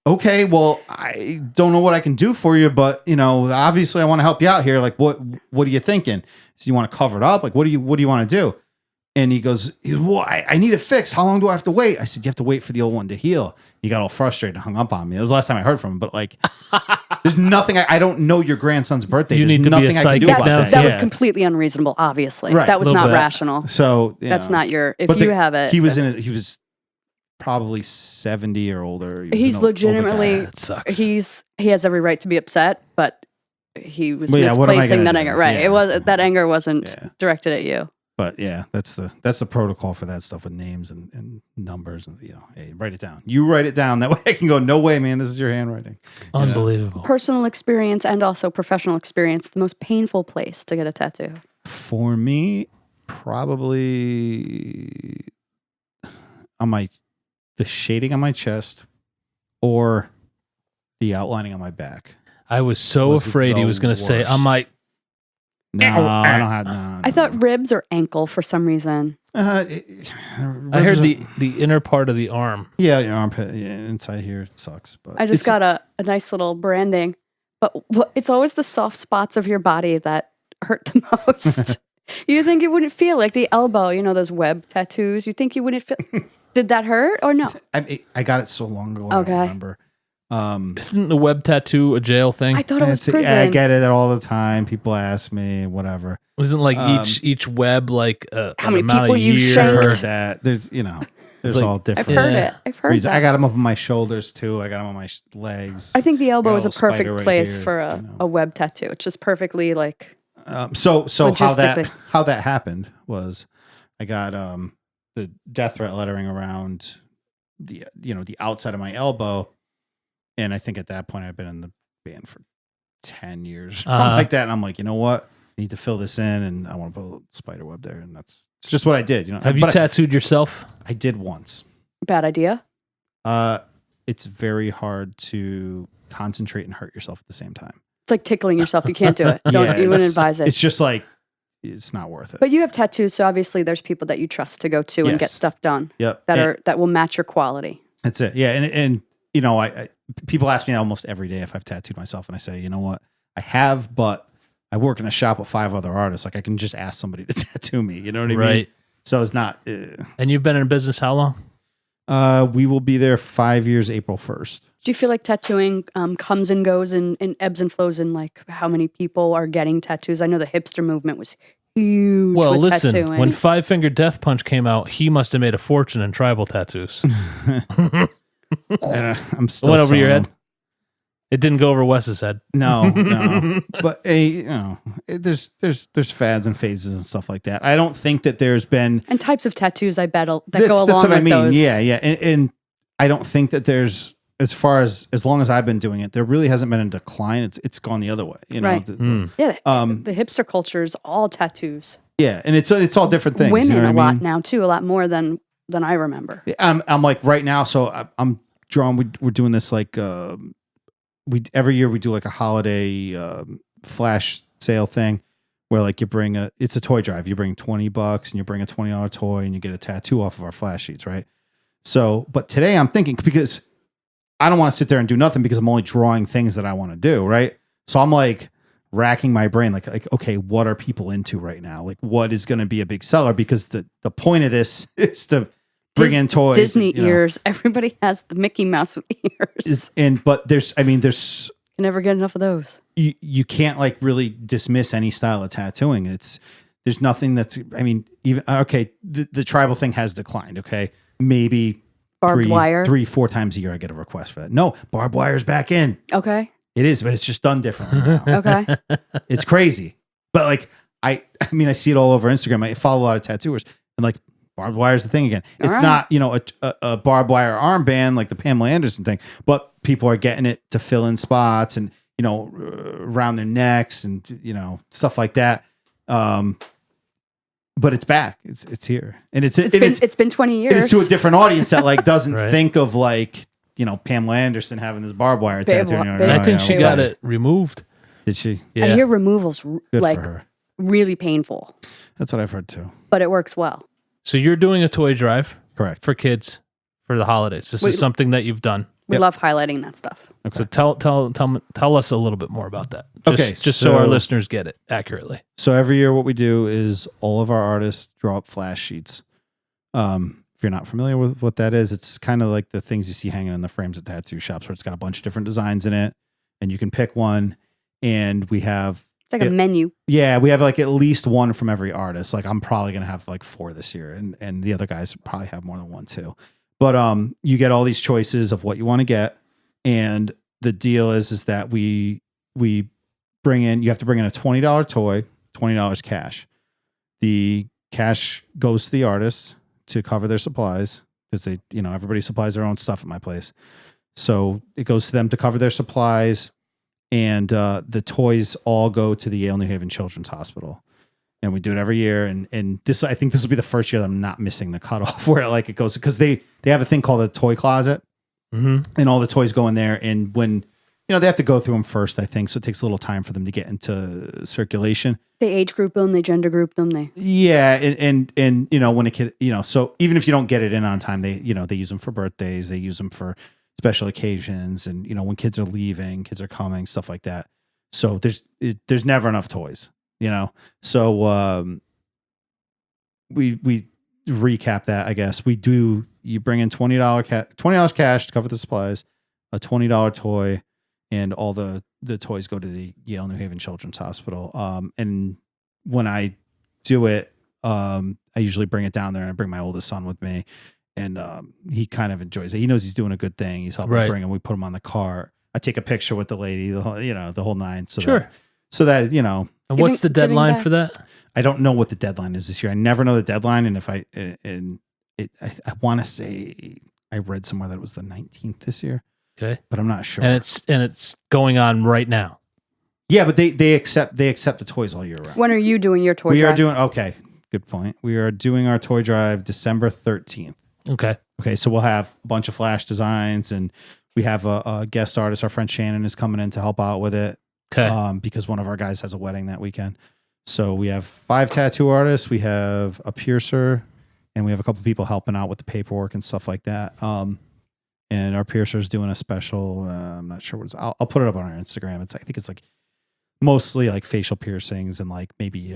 "Okay, well, I don't know what I can do for you, but obviously I want to help you out here. Like, what are you thinking? So you want to cover it up? Like, what do you want to do?" And he goes, "Well, I need it fixed. How long do I have to wait?" I said, "You have to wait for the old one to heal." He got all frustrated and hung up on me. That was the last time I heard from him. But like, there's nothing. I don't know your grandson's birthday. You There's need to be a nothing I can do psychic about now. that. That was Yeah. completely unreasonable, obviously. Right, That was little not bit. rational. So That's not your, if but you have it. He was probably 70 or older. He was He's an older guy. legitimately, That sucks. he has every right to be upset, but he was Well, yeah, what am I misplacing gonna that do? anger. Right. Yeah. It was, that anger wasn't Yeah. directed at you. But yeah, that's the protocol for that stuff with names and numbers and hey, write it down. You write it down that way I can go, "No way, man, this is your handwriting." Unbelievable. Personal experience and also professional experience, the most painful place to get a tattoo. For me, probably on the shading on my chest or the outlining on my back. I was so Was afraid he the was going to say, I worst. might. No, I don't have. No, I thought ribs or ankle for some reason. I heard the inner part of the arm. Yeah, your armpit, inside here it sucks. But I just it's- got a nice little branding, but it's always the soft spots of your body that hurt the most. You think it wouldn't feel like the elbow, those web tattoos. You think you wouldn't feel? Did that hurt or no? I got it so long ago. Okay. I don't remember. Isn't the web tattoo a jail thing? I thought it was prison. I get it all the time. People ask me, whatever. Isn't like each web like How an many amount people of you years? I've shanked? heard that. There's It's like- all I've different. heard Yeah. it. I've heard reasons. that. I got them up on my shoulders too. I got them on my legs. I think the elbow Got is a a little spider perfect right place here, for a web tattoo. It's just perfectly like So Logistically. how that happened was I got the death threat lettering around the outside of my elbow, and I think at that point I've been in the band for 10 years, something like that, and I'm like, you know what, I need to fill this in, and I want to put a little spider web there, and it's just what I did. Have you But tattooed yourself? I did once. bad idea. It's very hard to concentrate and hurt yourself at the same time. It's like tickling yourself. You can't do it. Yeah, You wouldn't advise it. It's just like it's not worth it. But you have tattoos, so obviously there's people that you trust to go to and get Yes. stuff done Yep. that will match your quality. That's it. Yeah. And I people ask me almost every day if I've tattooed myself, and I say, you know what, I have, but I work in a shop with 5 other artists. Like I can just ask somebody to tattoo me. You know what I mean? Right. So it's not, And you've been in business how long? We will be there 5 years, April 1st. Do you feel like tattooing comes and goes and ebbs and flows in like how many people are getting tattoos? I know the hipster movement was huge Well, with listen, tattooing. when Five Finger Death Punch came out, he must have made a fortune in tribal tattoos. I'm still Went over your selling head? It didn't go over Wes's head. No. But there's fads and phases and stuff like that. I don't think that there's been and types of tattoos, I bet, that that's go along what with I mean. those. Yeah. And I don't think that there's, as long as I've been doing it, there really hasn't been a decline. It's gone the other way. You know. Right. Yeah. The hipster culture is all tattoos. Yeah, and it's all different things. Women you know what a I lot mean? now too, a lot more than I remember. I'm like right now. So I'm drawing. We're doing this like every year we do like a holiday flash sale thing where like it's a toy drive. You bring $20 and you bring a $20 toy and you get a tattoo off of our flash sheets, right? So, but today I'm thinking, because I don't want to sit there and do nothing because I'm only drawing things that I want to do, right? So I'm like racking my brain, like okay, what are people into right now? Like what is going to be a big seller? Because the point of this is to bring in toys. Disney and, ears. Everybody has the Mickey Mouse with ears. But there's You never get enough of those. you can't like really dismiss any style of tattooing. There's nothing that's, even okay, the tribal thing has declined. Okay, maybe Barbed wire. 3-4 times a year I get a request for that. No, barbed wire's back in. Okay. It is, but it's just done differently now. Okay. It's crazy. But like I see it all over Instagram. I follow a lot of tattooers and like barbed wire is the thing again. It's not, a barbed wire armband like the Pamela Anderson thing, but people are getting it to fill in spots and, around their necks and, stuff like that. But it's back. It's here. And it's been 20 years. It's to a different audience that like doesn't Right. think of like, Pamela Anderson having this barbed wire tattoo. I think she got it removed. Did she? Yeah. I hear removal's Good like for her. really painful, That's what I've heard too. but it works well. So you're doing a toy drive Correct. for kids for the holidays. This is something that you've done. We Yep. love highlighting that stuff. Okay. So tell us a little bit more about that. Just so so- our listeners get it accurately. So every year what we do is all of our artists draw up flash sheets. If you're not familiar with what that is, it's kind of like the things you see hanging in the frames at tattoo shops where it's got a bunch of different designs in it and you can pick one. And we have, It's like a menu. yeah, we have like at least one from every artist. Like I'm probably going to have like 4 this year and the other guys probably have more than 1 too. But you get all these choices of what you want to get. And the deal is that we bring in, you have to bring in a $20 toy, $20 cash. The cash goes to the artist to cover their supplies because they, everybody supplies their own stuff at my place. So it goes to them to cover their supplies. And the toys all go to the Yale New Haven Children's Hospital. And we do it every year. And this, I think this will be the first year that I'm not missing the cutoff where like it goes, because they have a thing called a toy closet. Mm-hmm. And all the toys go in there. And when, they have to go through them first, I think. So it takes a little time for them to get into circulation. They age group them, they gender group them. Yeah. And when a kid, so even if you don't get it in on time, they use them for birthdays. They use them for special occasions. And, when kids are leaving, kids are coming, stuff like that. So there's never enough toys, So we recap that, I guess. You bring in $20 cash to cover the supplies, a $20 toy, and all the toys go to the Yale New Haven Children's Hospital. And when I do it, I usually bring it down there and I bring my oldest son with me. And he kind of enjoys it. He knows he's doing a good thing. He's helping bring him. We put him on the car. I take a picture with the lady, the whole nine. So Sure. that. And what's the deadline back. for that? I don't know what the deadline is this year. I never know the deadline. And I want to say I read somewhere that it was the 19th this year. Okay. But I'm not sure. And it's going on right now. Yeah, but they accept the toys all year round. When are you doing your toy We drive? are doing okay. Good point. We are doing our toy drive December 13th. Okay. Okay, so we'll have a bunch of flash designs, and we have a guest artist. Our friend Shannon is coming in to help out with it. Okay. Because one of our guys has a wedding that weekend. So we have 5 tattoo artists. We have a piercer, and we have a couple people helping out with the paperwork and stuff like that. And our piercer is doing a special. I'm not sure what it's. I'll put it up on our Instagram. I think it's like mostly like facial piercings and like maybe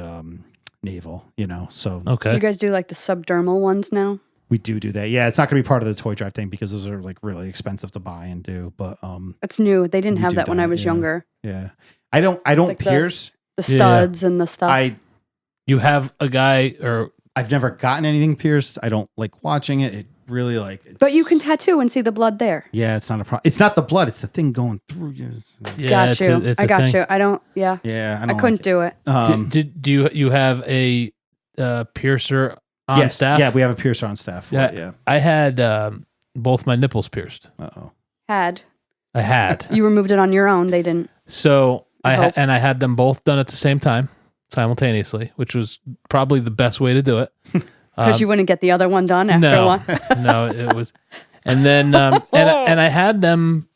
navel. So Okay. You guys do like the subdermal ones now? We do that. Yeah, it's not going to be part of the toy drive thing because those are like really expensive to buy and do. But it's new. They didn't we have do that when I was yeah. younger. Yeah, I don't Like pierce. The studs and the stuff. You have a guy, or I've never gotten anything pierced. I don't like watching it. It really like. But you can tattoo and see the blood there. Yeah, it's not a problem. It's not the blood. It's the thing going through you. Got you. I got you. I don't. Yeah. Yeah, I couldn't do it. Do you have a piercer on staff? Yeah, we have a piercer on staff. Yeah. I had both my nipples pierced. Uh-oh. I had. You removed it on your own. They didn't. So I had them both done at the same time, simultaneously, which was probably the best way to do it. Because you wouldn't get the other one done after one. No, it was, and then and I had them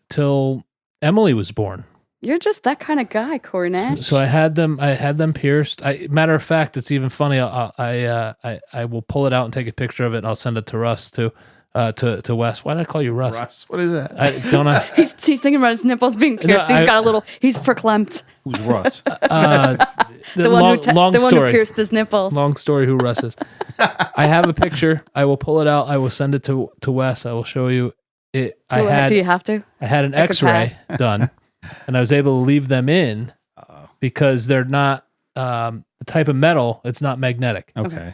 till Emily was born. You're just that kind of guy, Corey Nash. So I had them pierced. Matter of fact, it's even funny. I will pull it out and take a picture of it, and I'll send it to Russ too. To Wes. Why did I call you Russ? Russ, what is that? He's thinking about his nipples being pierced. He's verklempt. Who's Russ? The one who pierced his nipples. Long story who Russ is. I have a picture. I will pull it out. I will send it to Wes. I will show you it. Do you have to? I had an X-ray done, and I was able to leave them in because they're not the type of metal. It's not magnetic. Okay.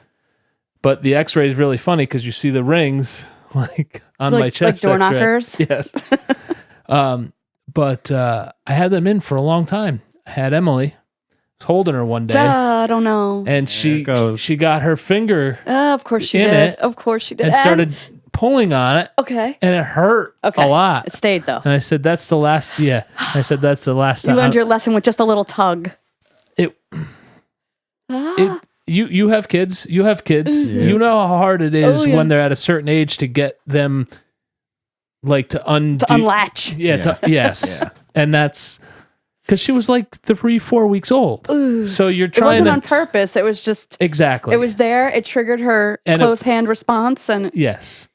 But the X-ray is really funny because you see the rings like on my chest. Like door knockers? Yes. But I had them in for a long time. I had Emily. I was holding her one day. I don't know. And she got her finger of course she did. Of course she did. And started pulling on it. Okay. And it hurt a lot. It stayed though. And I said, that's the last. Yeah. I said, that's the last time. You learned your lesson with just a little tug. You have kids. You have kids. Yeah. You know how hard it is when they're at a certain age to get them like to unlatch. Yeah. Yes. Yeah. And that's because she was like 3-4 weeks old. Ooh. So you're trying It wasn't on purpose. It was just exactly. It was there. It triggered her close hand response, and yes,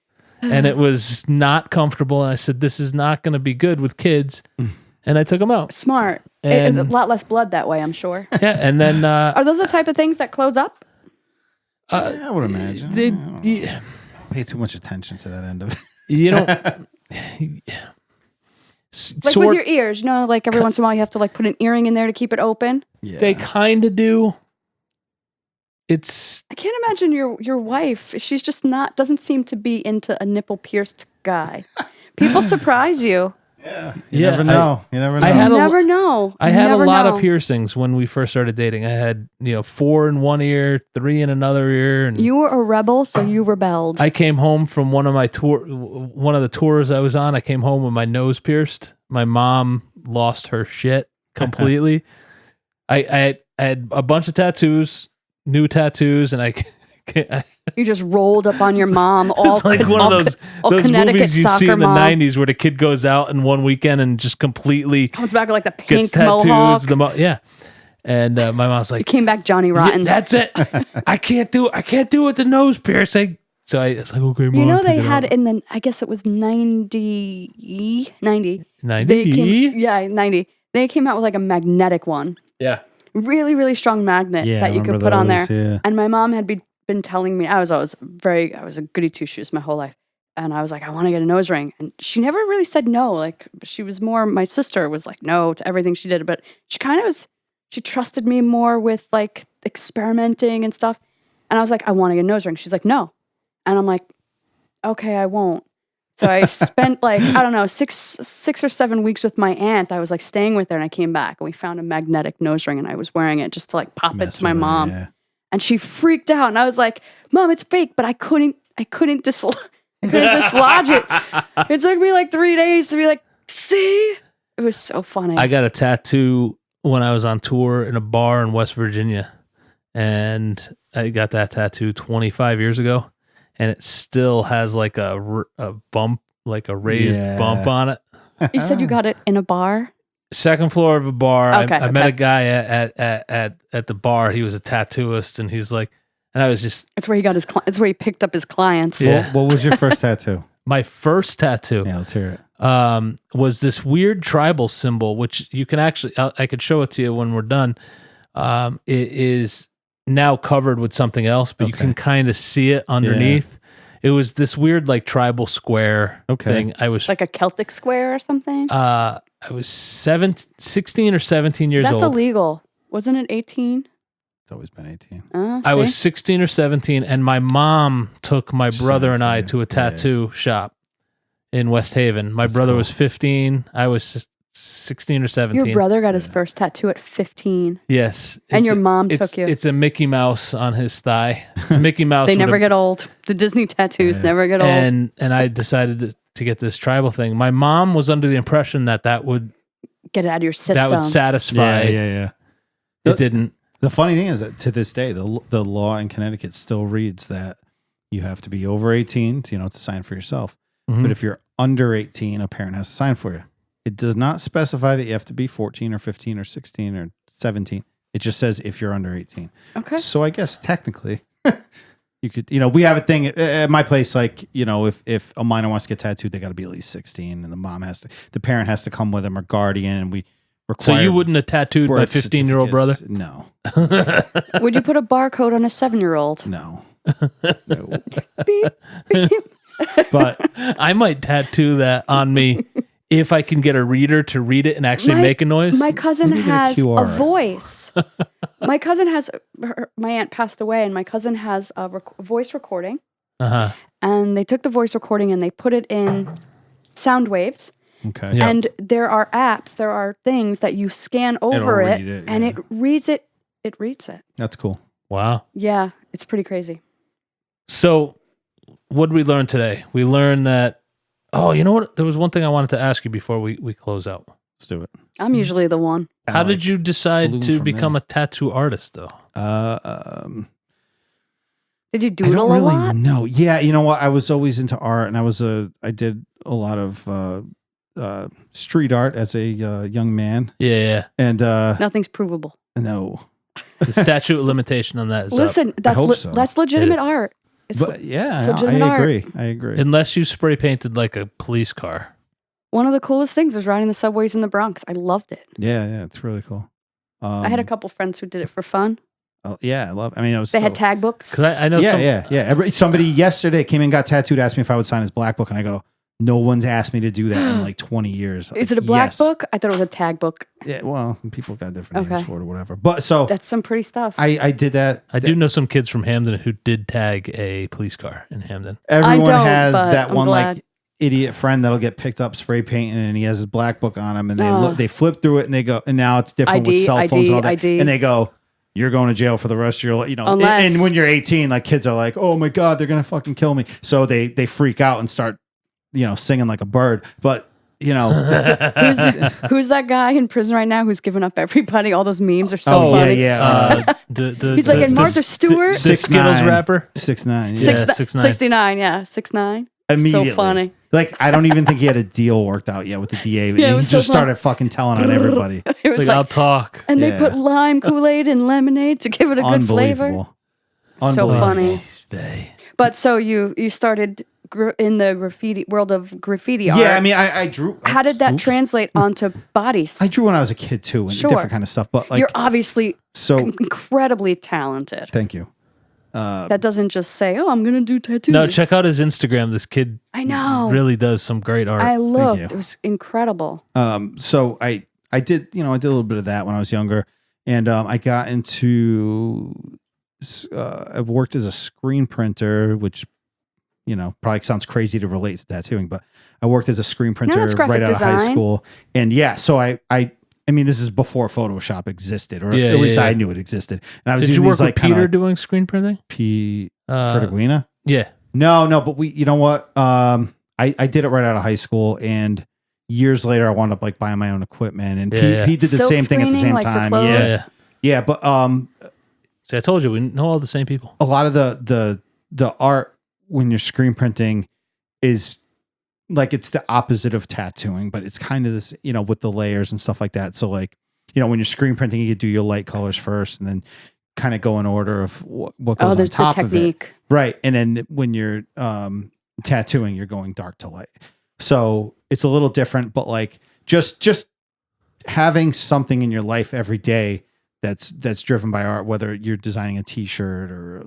and it was not comfortable. And I said, "This is not going to be good with kids." And I took them out. Smart. It's a lot less blood that way, I'm sure. Yeah, and then are those the type of things that close up? I would imagine. They pay too much attention to that end of it. You know, like with your ears, you know, like every once in a while you have to like put an earring in there to keep it open. Yeah. They kind of do. I can't imagine your wife. She's just doesn't seem to be into a nipple pierced guy. People surprise you. Yeah. You never know. You never know. I had a lot of piercings when we first started dating. I had, 4 in one ear, 3 in another ear. And you were a rebel, so you rebelled. I came home from one of the tours I was on. I came home with my nose pierced. My mom lost her shit completely. I had a bunch of tattoos, new tattoos, and you just rolled up on your mom. It's like one of those movies you see in the 90s where the kid goes out in one weekend and just completely comes back with like the gets pink tattoos. mohawk. Yeah. And my mom's like, he came back Johnny Rotten. Yeah, that's it. I can't do it with the nose piercing. So it's like, okay, Mom. You know, they had I guess it was 90. 90? 90. They came out with like a magnetic one. Yeah. Really, really strong magnet that you could put on there. Yeah. And my mom had been telling me, I was a goody two shoes my whole life. And I was like, I want to get a nose ring. And she never really said no. Like she was more, my sister was like no to everything she did. But she kind of she trusted me more with like experimenting and stuff. And I was like, I want to get a nose ring. She's like, no. And I'm like, okay, I won't. So I spent like, I don't know, 6 or 7 weeks with my aunt. I was like staying with her and I came back and we found a magnetic nose ring and I was wearing it just to like pop it to my mom. Yeah. And she freaked out and I was like, Mom, it's fake, but I couldn't dislodge it. It took me like 3 days to be like, see? It was so funny. I got a tattoo when I was on tour in a bar in West Virginia. And I got that tattoo 25 years ago. And it still has like a bump, like a raised bump on it. You said you got it in a bar? Second floor of a bar. Okay, I met a guy at the bar. He was a tattooist, and he's like, and I was just. It's where he got it's where he picked up his clients. Yeah. What was your first tattoo? My first tattoo. Yeah, let's hear it. Was this weird tribal symbol, which you can actually, I could show it to you when we're done. It is now covered with something else, but you Okay. can kind of see it underneath. It was this weird like tribal square thing. I was Like a Celtic square or something? I was 16 or 17 years That's old. illegal. Wasn't it 18? It's always been 18. I was 16 or 17, and my mom took my brother and I for you. to a Yeah. tattoo shop in West Haven. My brother cool. was 15. I was 16 or 17. Your brother got his first tattoo at 15. Yes. And It's- your mom it's- took you. It's a Mickey Mouse on his thigh. It's a Mickey Mouse. They with never a- get old. The Disney tattoos never get old. And I decided to get this tribal thing. My mom was under the impression that would Get it out of your system. that would satisfy. Yeah. It didn't. The funny thing is that to this day, the law in Connecticut still reads that you have to be over 18 to sign for yourself. Mhm. But if you're under 18, a parent has to sign for you. It does not specify that you have to be 14 or 15 or 16 or 17. It just says if you're under 18. Okay. So I guess technically you could, we have a thing at my place, like, if a minor wants to get tattooed, they got to be at least 16 and the parent has to come with them or guardian. And we require. So you wouldn't have tattooed my birth 15-year-old brother? certificates. No, Would you put a barcode on a 7-year-old? no. Beep, beep. But I might tattoo that on me if I can get a reader to read it and actually make a noise. My cousin Maybe get a has a QR. voice. My cousin has, my aunt passed away, and my cousin has a voice recording. Uh-huh. And they took the voice recording and they put it in sound waves. okay. Yeah. And there are apps, there are things that you scan over it, read it, and yeah. it reads it. It reads it. That's cool. Wow. Yeah, it's pretty crazy. So what did we learn today? We learned that, you know what? There was one thing I wanted to ask you before we close out. Let's do it. I'm usually the one. How did you decide blew to from become there. a tattoo artist, though? Did you I doodle don't a really lot? know. Yeah, you know what? I was always into art, and I did a lot of street art as a young man, Yeah. and Nothing's provable. no, The statute of limitation on that is up. Listen, that's hope so. that's legitimate It is. art. It's but yeah, it's I legitimate art. agree. I agree. Unless you spray painted like a police car. one of the coolest things was riding the subways in the Bronx. I loved it. Yeah, it's really cool. I had a couple friends who did it for fun. Yeah, I love. I mean, it was. They had tag books. Because I know some. Yeah. Somebody yesterday came and got tattooed, asked me if I would sign his black book, and I go, no one's asked me to do that in like 20 years. Is Like, it a black yes. book? I thought it was a tag book. Yeah, well, people got different names Okay. for it or whatever. But so That's some pretty stuff. I did that. I do know some kids from Hamden who did tag a police car in Hamden. Everyone don't, has but that I'm one glad. like idiot friend that'll get picked up spray painting, and he has his black book on him, and they Oh. they flip through it, and they go, and now it's different with ID, cell phones and all that, ID. and they go, you're going to jail for the rest of your life, Unless- and when you're 18, like kids are like, oh my god, they're gonna fucking kill me, so they freak out and start singing like a bird, but Who's that guy in prison right now who's giving up everybody? All those memes are so oh funny. yeah, He's like, and Martha Stewart? The Skittles 6'9". rapper. 6'9", Yeah. yeah. 6'9". 69, yeah. 6'9". Immediately. So funny. Like, I don't even think he had a deal worked out yet with the DA. Yeah, it he was so just fun. started fucking telling on everybody. It was Like, like, I'll talk. and they Yeah. put lime Kool-Aid and lemonade to give it a good flavor. Unbelievable. So Unbelievable. funny. But so you started in the graffiti world of graffiti art. Yeah, I mean, I drew. How did that Oops. translate onto bodies? I drew when I was a kid too, and Sure. different kind of stuff. But like, You're obviously so incredibly talented. thank you. That doesn't just say, "Oh, I'm gonna do tattoos." No, check out his Instagram. This kid I know. really does some great art. I looked. you. It was incredible. So I did, I did a little bit of that when I was younger, and I got into. I've worked as a screen printer, which probably sounds crazy to relate to tattooing, but I worked as a screen printer it's graphic right out of high design. school, and yeah, so I mean, this is before Photoshop existed, or Yeah, at least yeah. I knew it existed. And I was Did you using work these like with Peter kind of doing screen printing? Ferguina. Yeah. No, but you know what? I did it right out of high school, and years later, I wound up like buying my own equipment, and Yeah. he did the Silk same thing at the screening, same like for time. clothes? Yeah, yeah, but See, I told you we know all the same people. a lot of the art when you're screen printing is like it's the opposite of tattooing, but it's kind of this, with the layers and stuff like that. So like, when you're screen printing, you could do your light colors first, and then kind of go in order of what goes on There's the top of it. technique. Right. And then when you're tattooing, you're going dark to light. So it's a little different, but like just having something in your life every day that's driven by art, whether you're designing a T-shirt or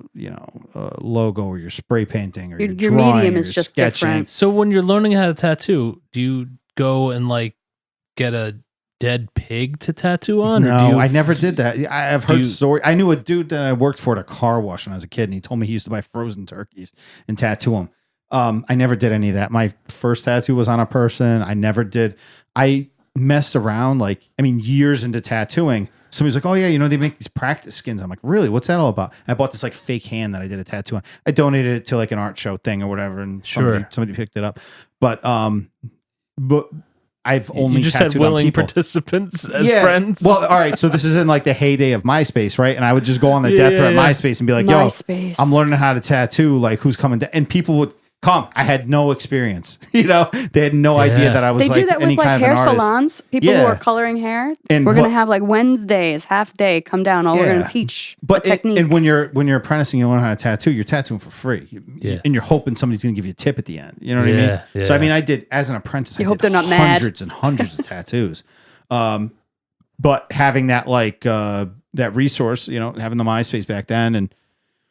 a logo, or you're spray painting, or Your you're drawing, medium or is you're just sketching. different. So when you're learning how to tattoo, do you go and like get a dead pig to tattoo on? Or No, do you, I never did that. I've do heard you- story. I knew a dude that I worked for at a car wash when I was a kid, and he told me he used to buy frozen turkeys and tattoo them. I never did any of that. My first tattoo was on a person. I never did. I messed around, years into tattooing. Somebody's like, oh yeah, they make these practice skins. I'm like, really? What's that all about? And I bought this like fake hand that I did a tattoo on. I donated it to like an art show thing or whatever, and somebody picked it up. But I've only you just tattooed had willing on people. participants as friends. Well, all right. So this is in like the heyday of MySpace, right? And I would just go on the death threat MySpace and be like, yo, MySpace. I'm learning how to tattoo. Like, who's coming? And people would come. I had no experience. They had no idea that I was They do that any with like kind hair of an artist. salons. People who Yeah. are coloring hair. And we're gonna what- have like Wednesdays, half day. Come down. We're Yeah. gonna teach But a technique. and when you're apprenticing, you learn how to tattoo. You're tattooing for free, and you're hoping somebody's going to give you a tip at the end. You know what I mean? Yeah. So I mean, I did as an apprentice. You I hope did they're not mad. hundreds and hundreds of tattoos. But having that that resource, having the MySpace back then, and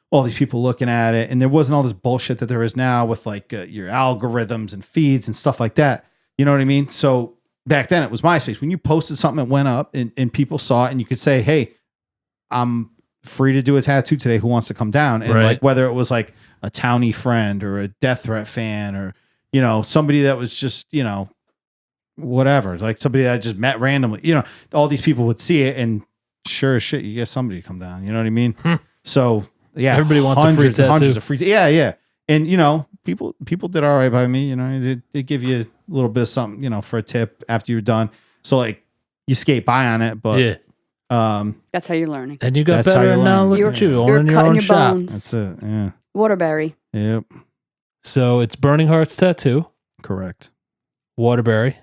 all these people looking at it, and there wasn't all this bullshit that there is now with like your algorithms and feeds and stuff like that. You know what I mean? So back then it was MySpace. When you posted something that went up and people saw it, and you could say, hey, I'm free to do a tattoo today. Who wants to come down? And like whether it was like a townie friend or a Death Threat fan, or somebody that was just whatever, like somebody that I just met randomly. All these people would see it, and sure as shit, you get somebody to come down. You know what I mean? So yeah, Everybody wants a free tattoo. hundreds of free. Yeah. And people did all right by me. They give you a little bit of something, for a tip after you're done. So like you skate by on it, but That's how you're learning. and you got That's how better, you and now learn. look You're- at you, You're owning your cutting own your shop. bones. that's it. Yeah. Waterbury. Yep. So it's Burning Hearts Tattoo, Correct. Waterbury,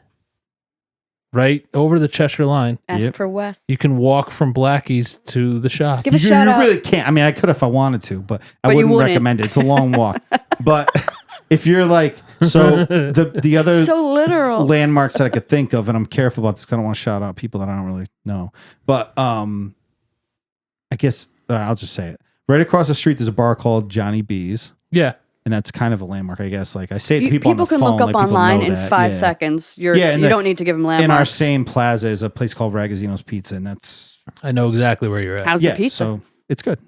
right over the Cheshire line. Ask Yep. for Wes. You can walk from Blackies to the shop. Give a You shout out. really can't. I mean, I could if I wanted to, but I But you wouldn't wouldn't. recommend it. It's a long walk. But if you're like, so the other So literal. landmarks that I could think of, and I'm careful about this because I don't want to shout out people that I don't really know. But I guess I'll just say it. Right across the street, there's a bar called Johnny B's, Yeah. and that's kind of a landmark, I guess. Like I say it to people on the can phone, look up like, people online know in that. 5 Yeah. seconds. Yeah, and You don't need to give them In our landmarks. same plaza is a place called Ragazzino's Pizza, and that's I know exactly where you're at. How's the pizza? So it's good.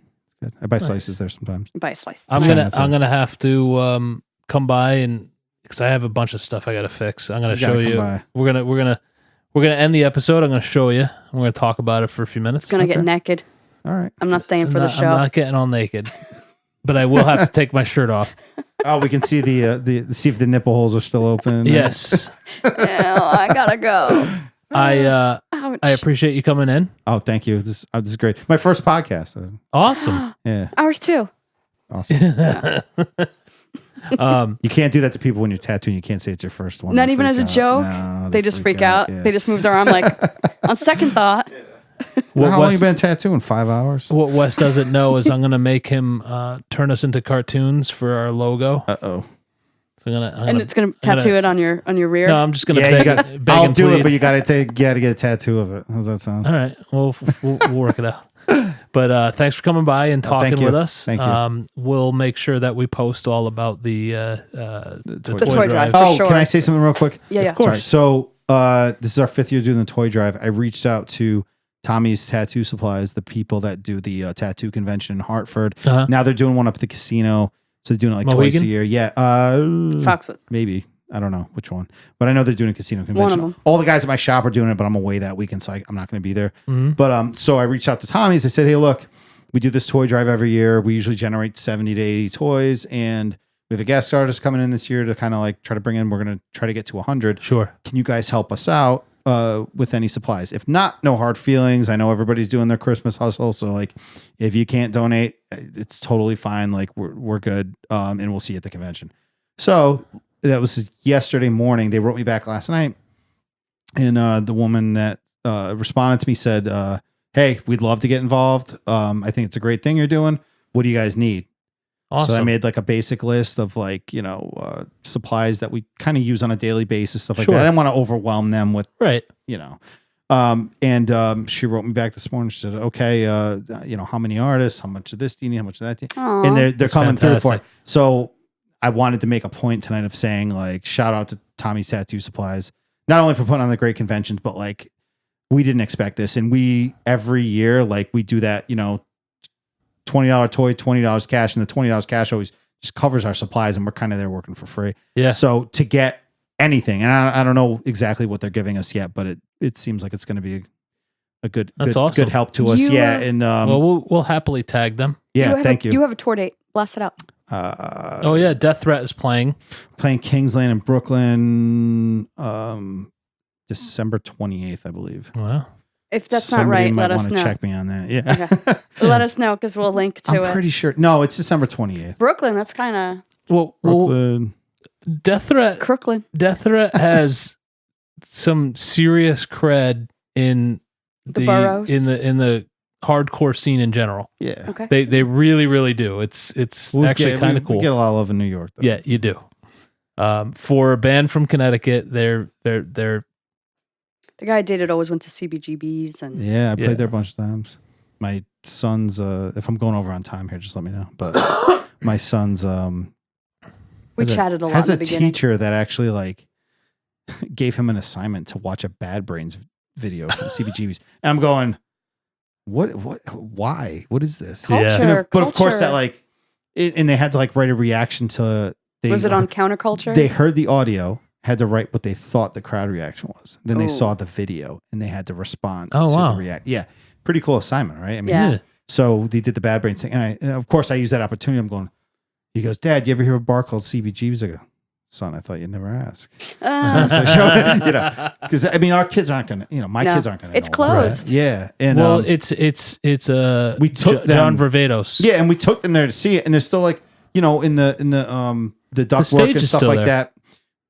It's good. I buy slices there sometimes. Buy a slice. I'm Chinatown. gonna have to come by, and because I have a bunch of stuff I gotta fix. I'm gonna You gotta show come you. by. We're gonna end the episode. I'm gonna show you. I'm gonna talk about it for a few minutes. Gonna get Okay. naked. All right. I'm not staying for the I'm show. not getting all naked, but I will have to take my shirt off. Oh, we can see the see if the nipple holes are still open. Yes, Ew, I gotta go. I Ouch. appreciate you coming in. Oh, thank you. This is great. My first podcast. Awesome. Yeah, Ours too. awesome. Um, You can't do that to people when you're tattooing. You can't say it's your first one. Not They even freak as a out. joke? No, They just freak out. Yeah. They just moved their arm like on second thought. Well, how long Wes, you been tattooing? 5 hours. what Wes doesn't know is I'm gonna make him turn us into cartoons for our logo. Uh-oh. So I'm And gonna it's gonna tattoo it on your rear. No, I'm just gonna Yeah, beg, you got. beg I'll and do plead. it, but you gotta get a tattoo of it. How's that sound? All right, we'll work it out. But thanks for coming by and thank talking you. with us. Thank you. We'll make sure that we post all about the toy drive. For Oh, sure. can I say something real quick? Yeah, yeah. Of course. Sorry. So this is our 5th year doing the toy drive. I reached out to Tommy's Tattoo Supplies, the people that do the tattoo convention in Hartford. Uh-huh. Now they're doing one up at the casino. So they're doing it like Mohegan? twice a year. Yeah. Foxwoods. Maybe. I don't know which one. But I know they're doing a casino One of convention. them. All the guys at my shop are doing it, but I'm away that weekend, so I'm not going to be there. Mhm. But so I reached out to Tommy's. I said, hey, look, we do this toy drive every year. We usually generate 70 to 80 toys, and we have a guest artist coming in this year to kind of like try to bring in. We're going to try to get to 100. Sure. Can you guys help us out with any supplies? If not, no hard feelings. I know everybody's doing their Christmas hustle, so like if you can't donate, it's totally fine. Like we're good, and we'll see you at the convention. So that was yesterday morning. They wrote me back last night, and the woman that responded to me said, hey, we'd love to get involved. I think it's a great thing you're doing. What do you guys need? Awesome. So I made like a basic list of like, supplies that we kind of use on a daily basis, stuff like Sure. that. I didn't want to overwhelm them with, right. She wrote me back this morning. She said, okay, how many artists, how much of this do you need, how much of that do you need? Aw. And they're That's coming through for it. fantastic. So I wanted to make a point tonight of saying, like, shout out to Tommy's Tattoo Supplies, not only for putting on the great conventions, but like, we didn't expect this. And we, every year, like, we do that, $20 toy, $20 cash, and the $20 cash always just covers our supplies, and we're kind of there working for free. Yeah. So to get anything, and I don't know exactly what they're giving us yet, but it seems like it's going to be a good help to us. And we'll happily tag them. Yeah, thank you. You have a tour date. Blast it out. Death Threat is playing Kingsland in Brooklyn, December 28th, I believe. Wow. If that's Somebody not right, let us know. Check me on that. Yeah. Okay. Let us know because we'll link to it. I'm pretty sure. No, it's December 28th. Brooklyn, that's kind of Brooklyn. Death Threat. Crooklyn. Death Threat has some serious cred in The boroughs. in the hardcore scene in general. Yeah. Okay. They really, really do. It's actually kind of cool. We get a lot of love in New York, though. Yeah, you do. For a band from Connecticut, they're The guy I dated always went to CBGBs and Yeah, I played there a bunch of times. My son's if I'm going over on time here, just let me know. But my son's we chatted a lot in has the a beginning. teacher that actually like gave him an assignment to watch a Bad Brains video from CBGBs. And I'm going, what why? What is this? Culture, Yeah. But of course culture. that like and they had to like write a reaction to Was it on Counterculture? They heard the audio, had to write what they thought the crowd reaction was. Then they Oh. saw the video and they had to respond Oh, to wow. the react. Yeah. Pretty cool assignment, right? I mean, Yeah. so they did the Bad Brains thing. And of course I used that opportunity. I'm going, he goes, Dad, you ever hear of a bar called CBGBs? I go, son, I thought you'd never ask. So show it, because I mean, our kids aren't going to, my No. kids aren't going to. It's closed. Yeah. And it's we took John them- Varvatos. yeah, and we took them there to see it, and they're still like, in the ductwork stage and is stuff still like there.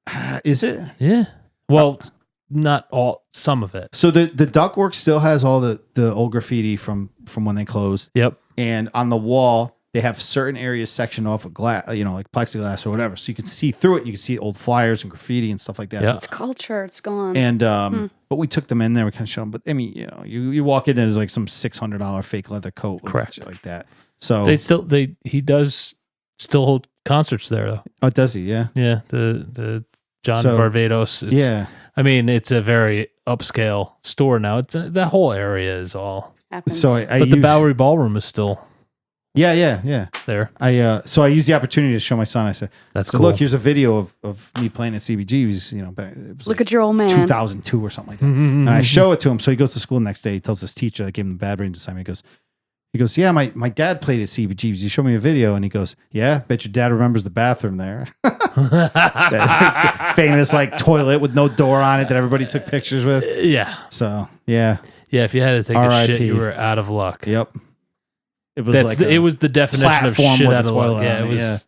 that. Is it? Yeah. Well, not all. Some of it. So the ductwork still has all the old graffiti from when they closed, Yep. and on the wall they have certain areas sectioned off with glass, like plexiglass or whatever, so you can see through it. You can see old flyers and graffiti and stuff like that. Yeah. It's culture. It's gone. And but we took them in there. We kind of showed them. But I mean, you walk in, there's like some $600 fake leather coat, Correct. shit like that. So He does still hold concerts there though. oh, does he? Yeah. Yeah. The John So, Varvatos. It's- Yeah. I mean, it's a very upscale store now. It's that whole area is all. Happens. So But the Bowery Ballroom is still yeah. there. So I used the opportunity to show my son. I said, That's so cool. look, here's a video of me playing at CBGB's, back, it was Look like at your old man. 2002 or something like that. And I show it to him. So he goes to school the next day. He tells his teacher that gave him the Bad Brains assignment. He goes, yeah, my dad played at CBGB's. He showed me a video, and he goes, yeah, bet your dad remembers the bathroom there. That famous like toilet with no door on it that everybody took pictures with. Yeah. So yeah, Yeah. If you had to take a R.I.P.. shit, you were out of luck. yep. It was It was the definition of platform shit with out a of luck. toilet Yeah. on It it, was.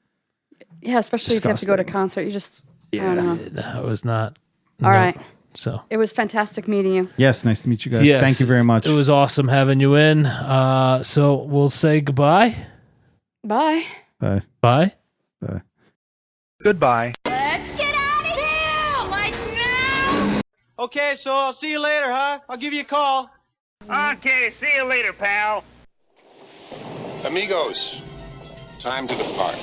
Yeah, especially if you have to go to Disgusting. concert. You just, I don't know. It was not. All right. So It was fantastic meeting you. Yes, nice to meet you guys. Yes, Thank you very much. it was awesome having you in. So we'll say goodbye. Bye. Bye. Bye. Bye. Goodbye. Let's get out of here! Like now! Okay, so I'll see you later, huh? I'll give you a call. Okay, see you later, pal. Amigos, time to depart.